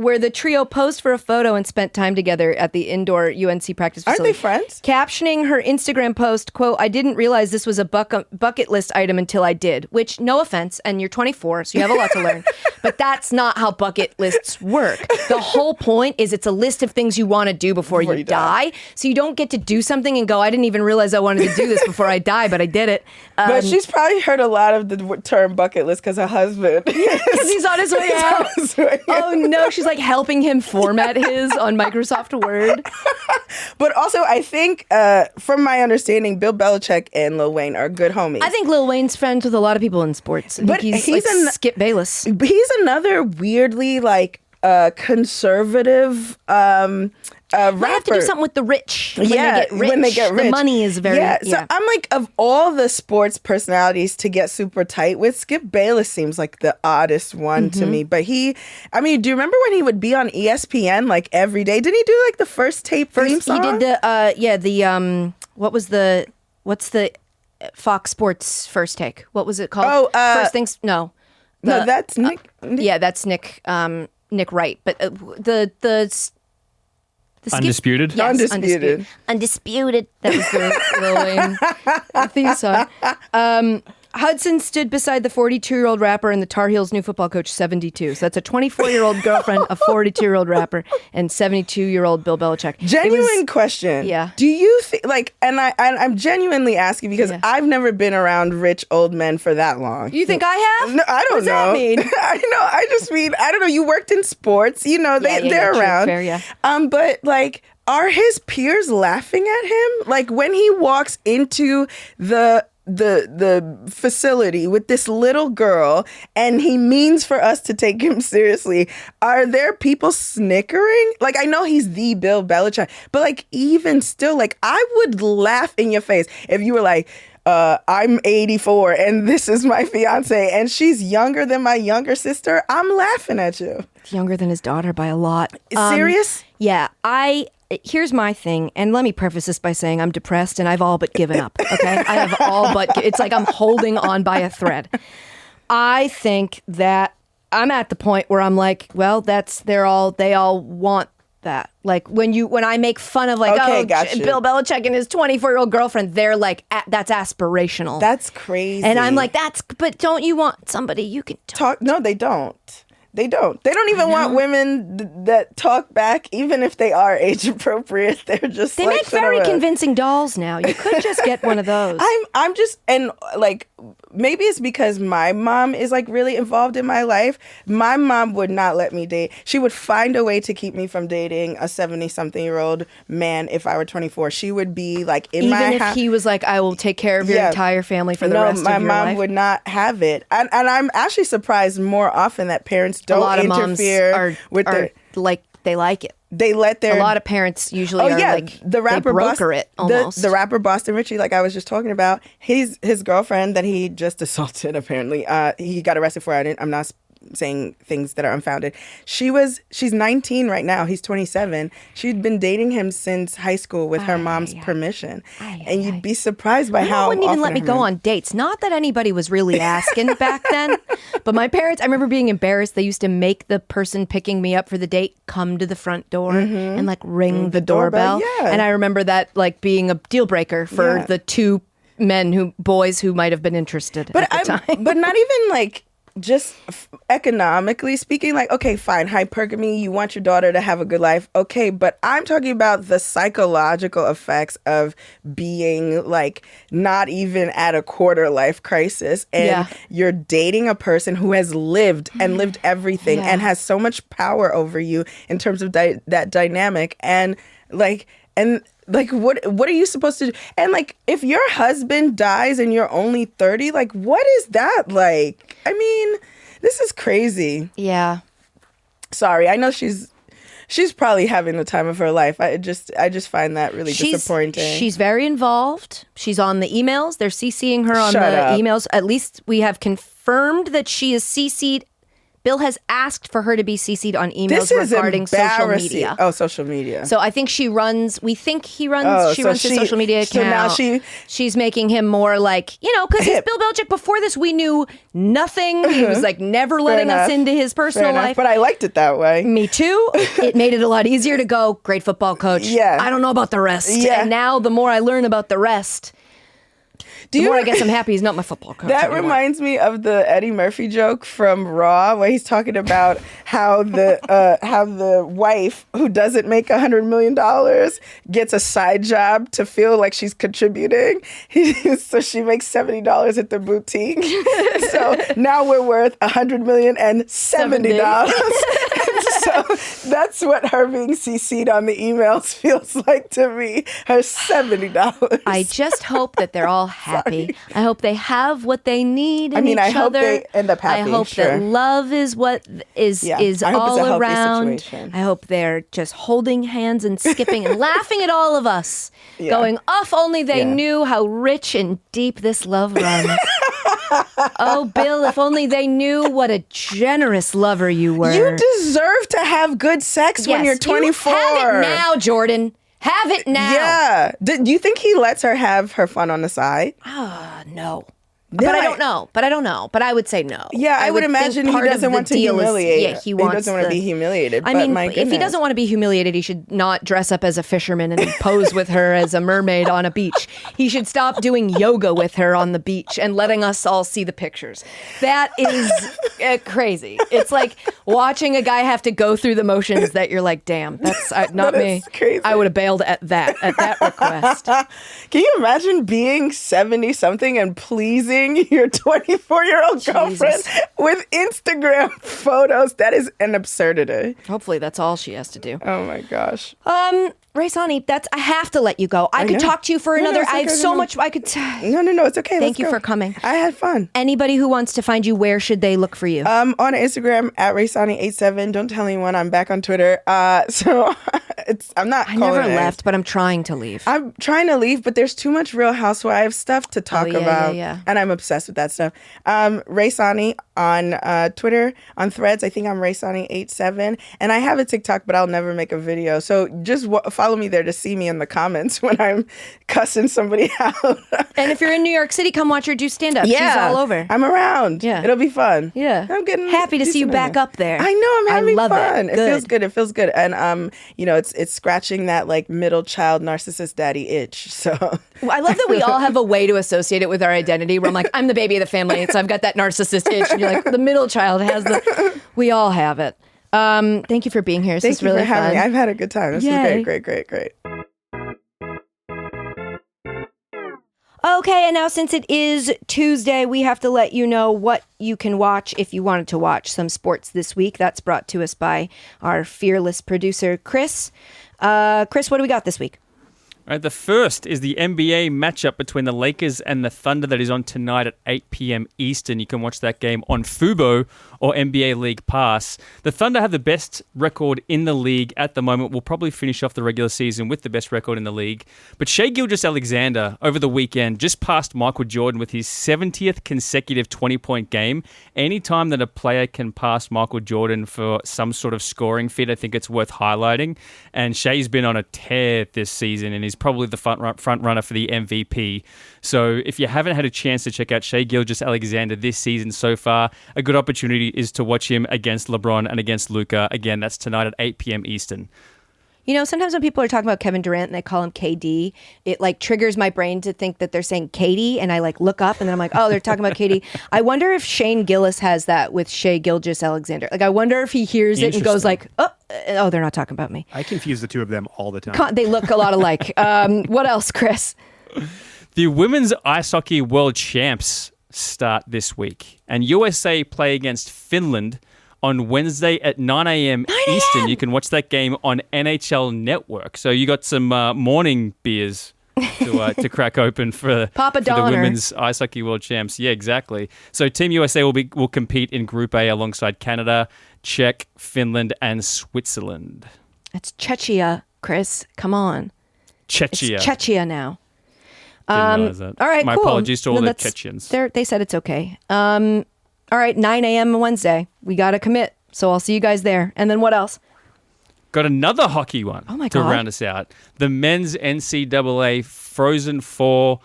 Where the trio posed for a photo and spent time together at the indoor UNC practice facility. Aren't they friends? Captioning her Instagram post, quote, "I didn't realize this was a bucket list item until I did," which, no offense, and you're 24, so you have a lot to learn, but that's not how bucket lists work. The whole point is it's a list of things you want to do before you die, so you don't get to do something and go, I didn't even realize I wanted to do this before I die, but I did it. But she's probably heard a lot of the term bucket list because her husband. Because he's on his way out. Oh no, she's like helping him format his on Microsoft Word. But also, I think, from my understanding, Bill Belichick and Lil Wayne are good homies. I think Lil Wayne's friends with a lot of people in sports. I think he's like Skip Bayless. He's another weirdly conservative rapper. They have to do something with the rich. When they get rich. The money is very... So I'm like, of all the sports personalities to get super tight with, Skip Bayless seems like the oddest one to me. But do you remember when he would be on ESPN like every day? Didn't he do like the first theme song? He did what's the Fox Sports First Take? What was it called? First Things... No, that's Nick. Yeah, that's Nick Wright. But the Undisputed? Yes, Undisputed. Undisputed. That was the Lil Wayne theme song. Hudson stood beside the 42-year-old rapper and the Tar Heels' new football coach, 72. So that's a 24-year-old girlfriend, a 42-year-old rapper, and 72-year-old Bill Belichick. Genuine question. Yeah. Do you think, I'm genuinely asking because I've never been around rich old men for that long. You think I have? No, I don't know. What does that mean? I just mean, I don't know. You worked in sports. You know, they're around. Fair, yeah. But are his peers laughing at him? Like when he walks into the facility with this little girl and he means for us to take him seriously, are there people snickering? Like, I know he's the Bill Belichick, but even still, I would laugh in your face if you were like, I'm 84 and this is my fiance and she's younger than my younger sister. I'm laughing at you. Younger than his daughter by a lot. Serious? Yeah. Here's my thing, and let me preface this by saying I'm depressed and I've all but given up, okay? I have all but, it's like I'm holding on by a thread. I think that I'm at the point where I'm like, well, they all want that. Like when I make fun of like, Okay, gotcha. Bill Belichick and his 24-year-old girlfriend, they're like, that's aspirational. That's crazy. And I'm like, but don't you want somebody you can talk? No, they don't. They don't even want women that talk back, even if they are age appropriate. They're just They make very convincing dolls now. You could just get one of those. I'm just, and like, maybe it's because my mom is like really involved in my life. My mom would not let me date. She would find a way to keep me from dating a 70-something-year-old man if I were 24. She would be like in my house. Even if he was like, I will take care of your entire family for the rest of your life. No, my mom would not have it. And I'm actually surprised more often that parents don't interfere with their... like, they like it. They let their... A lot of parents usually are like, the rapper they broker it almost. The rapper Boston Richie, like I was just talking about, his girlfriend that he just assaulted, apparently, he got arrested for it. I'm not saying things that are unfounded. She's 19 right now. He's 27. She'd been dating him since high school with her mom's permission. And you'd be surprised by how wouldn't even often let me go on dates. Not that anybody was really asking back then, but my parents, I remember being embarrassed. They used to make the person picking me up for the date come to the front door and like ring the doorbell. Yeah. And I remember that like being a deal breaker for the two boys who might have been interested at the time. But not even like just economically speaking, like, okay, fine, hypergamy, you want your daughter to have a good life. Okay, but I'm talking about the psychological effects of being like not even at a quarter life crisis. And you're dating a person who has lived and lived everything and has so much power over you in terms of that dynamic. And like, what are you supposed to do? And like, if your husband dies and you're only 30, like, what is that like? I mean, this is crazy. Yeah. Sorry, I know she's probably having the time of her life. I just find that really disappointing. She's very involved. She's on the emails. They're CCing her on emails. At least we have confirmed that she is CC'd. Bill has asked for her to be CC'd on emails regarding social media. Oh, social media. So I think she runs his social media account. So now she's making him more like, because he's Bill Belichick. Before this, we knew nothing. He was like never letting us into his personal life. But I liked it that way. Me too. It made it a lot easier to go, great football coach. Yeah. I don't know about the rest. Yeah. And now the more I learn about the rest, the more I guess I'm happy he's not my football coach anymore. Reminds me of the Eddie Murphy joke from Raw, where he's talking about how the wife who doesn't make $100 million gets a side job to feel like she's contributing. So she makes $70 at the boutique. So now we're worth $100 million and $70. So that's what her being CC'd on the emails feels like to me. Her $70. I just hope that they're all happy. I hope they have what they need in I each hope other. they end up happy. I hope that love is what is all around. Situation. I hope they're just holding hands and skipping and laughing at all of us. Going, if only they knew how rich and deep this love runs. Oh, Bill, if only they knew what a generous lover you were. You deserve to have good sex when you're 24. You have it now, Jordan. Have it now. Yeah. Do you think he lets her have her fun on the side? No. But I don't know. But I would say no. Yeah, I would imagine he doesn't want to humiliate. He doesn't want to be humiliated. I mean, if he doesn't want to be humiliated, he should not dress up as a fisherman and pose with her as a mermaid on a beach. He should stop doing yoga with her on the beach and letting us all see the pictures. That is crazy. It's like watching a guy have to go through the motions that you're like, damn, that's not me. Crazy. I would have bailed at that request. Can you imagine being 70-something and pleasing your 24-year-old girlfriend with Instagram photos? That is an absurdity. Hopefully that's all she has to do. Oh my gosh. Rae Sanni, I have to let you go. I could talk to you for another. I have so much I could. No, it's okay. Thank you for coming. I had fun. Anybody who wants to find you, where should they look for you? On Instagram at Rae Sanni 87. Don't tell anyone. I'm back on Twitter. So I'm not. I never calling it left, but I'm trying to leave. I'm trying to leave, but there's too much Real Housewives stuff to talk about, and I'm obsessed with that stuff. Rae Sanni on Twitter, on Threads. I think I'm Rae Sanni 87, and I have a TikTok, but I'll never make a video. So just follow me there to see me in the comments when I'm cussing somebody out. And if you're in New York City, come watch her do stand up. Yeah, she's all over. I'm around. Yeah, it'll be fun. Yeah, I'm getting happy to see you back up there. I know, I'm having love fun. It feels good. It feels good, and it's scratching that like middle child narcissist daddy itch. So I love that we all have a way to associate it with our identity. Where I'm like, I'm the baby of the family, so I've got that narcissist itch, and you're like, the middle child has the. We all have it. Thank you for being here. This is really for having fun. me. I've had a good time. This is great. Okay, and now since it is Tuesday, we have to let you know what you can watch if you wanted to watch some sports this week. That's brought to us by our fearless producer, Chris. Chris, what do we got this week? All right, the first is the NBA matchup between the Lakers and the Thunder that is on tonight at 8 p.m. Eastern. You can watch that game on Fubo or NBA League Pass. The Thunder have the best record in the league at the moment. We'll probably finish off the regular season with the best record in the league. But Shai Gilgeous-Alexander over the weekend just passed Michael Jordan with his 70th consecutive 20-point game. Anytime that a player can pass Michael Jordan for some sort of scoring feat, I think it's worth highlighting. And Shai's been on a tear this season and is probably the front runner for the MVP. So if you haven't had a chance to check out Shai Gilgeous-Alexander this season so far, a good opportunity is to watch him against LeBron and against Luka. Again, that's tonight at 8 p.m. Eastern. You know, sometimes when people are talking about Kevin Durant and they call him KD, it like triggers my brain to think that they're saying Katie, and I like look up and then I'm like, oh, they're talking about Katie. I wonder if Shane Gillis has that with Shai Gilgeous-Alexander. Like, I wonder if he hears it and goes like, oh, they're not talking about me. I confuse the two of them all the time. They look a lot alike. What else, Chris? The Women's Ice Hockey World Champs start this week, and USA play against Finland on Wednesday at 9 a.m. Eastern. You can watch that game on NHL Network. So you got some morning beers to crack open for the Women's Ice Hockey World Champs. Yeah, exactly. So Team USA will compete in Group A alongside Canada, Czech, Finland, and Switzerland. It's Czechia, Chris. Come on. Czechia. It's Czechia now. Didn't realize that. All right, My cool. apologies to all the Chechians. They said it's okay. All right, 9 a.m. Wednesday. We got to commit. So I'll see you guys there. And then what else? Got another hockey one to round us out. The men's NCAA Frozen Four.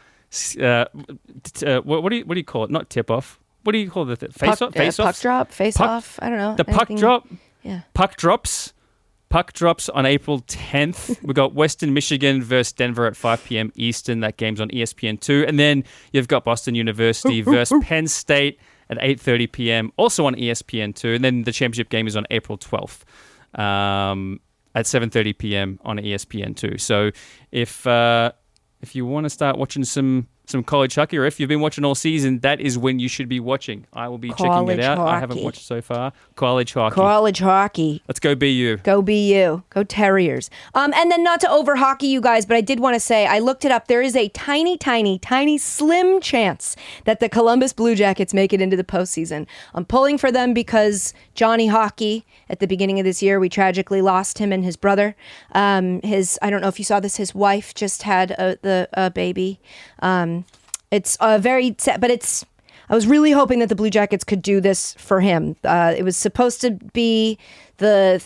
What do you call it? Not tip off. What do you call the face off? Puck drop, face off. I don't know. The puck drop. Yeah. Puck drops. Puck drops on April 10th. We've got Western Michigan versus Denver at 5 p.m. Eastern. That game's on ESPN2. And then you've got Boston University versus Penn State at 8:30 p.m. also on ESPN2. And then the championship game is on April 12th at 7:30 p.m. on ESPN2. So if you want to start watching some college hockey, or if you've been watching all season, that is when you should be watching. I will be checking it out. I haven't watched so far. College hockey. Let's go BU. Go BU. Go Terriers. And then not to over hockey you guys, but I did want to say, I looked it up. There is a tiny, tiny, tiny slim chance that the Columbus Blue Jackets make it into the postseason. I'm pulling for them because Johnny Hockey, at the beginning of this year, we tragically lost him and his brother. I don't know if you saw this, his wife just had a baby. It's very sad, but I was really hoping that the Blue Jackets could do this for him. It was supposed to be the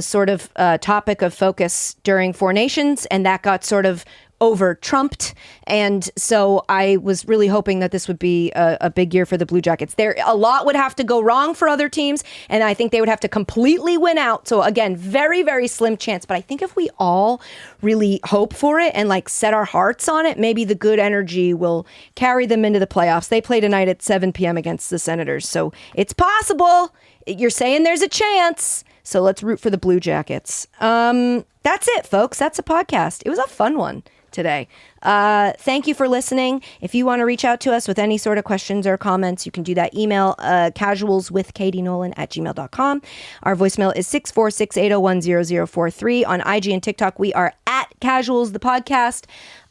sort of topic of focus during Four Nations, and that got sort of over-trumped. And so I was really hoping that this would be a big year for the Blue Jackets. A lot would have to go wrong for other teams, and I think they would have to completely win out. So again, very, very slim chance. But I think if we all really hope for it and like set our hearts on it, maybe the good energy will carry them into the playoffs. They play tonight at 7 p.m. against the Senators. So it's possible. You're saying there's a chance. So let's root for the Blue Jackets. That's it, folks. That's a podcast. It was a fun one today. Thank you for listening. If you want to reach out to us with any sort of questions or comments, you can do that. Email casualswithkatienolan@gmail.com. Our voicemail is 646-801-0043. On IG and TikTok, we are at Casuals, the podcast.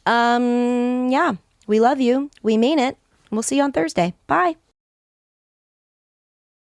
Yeah, we love you. We mean it. We'll see you on Thursday. Bye.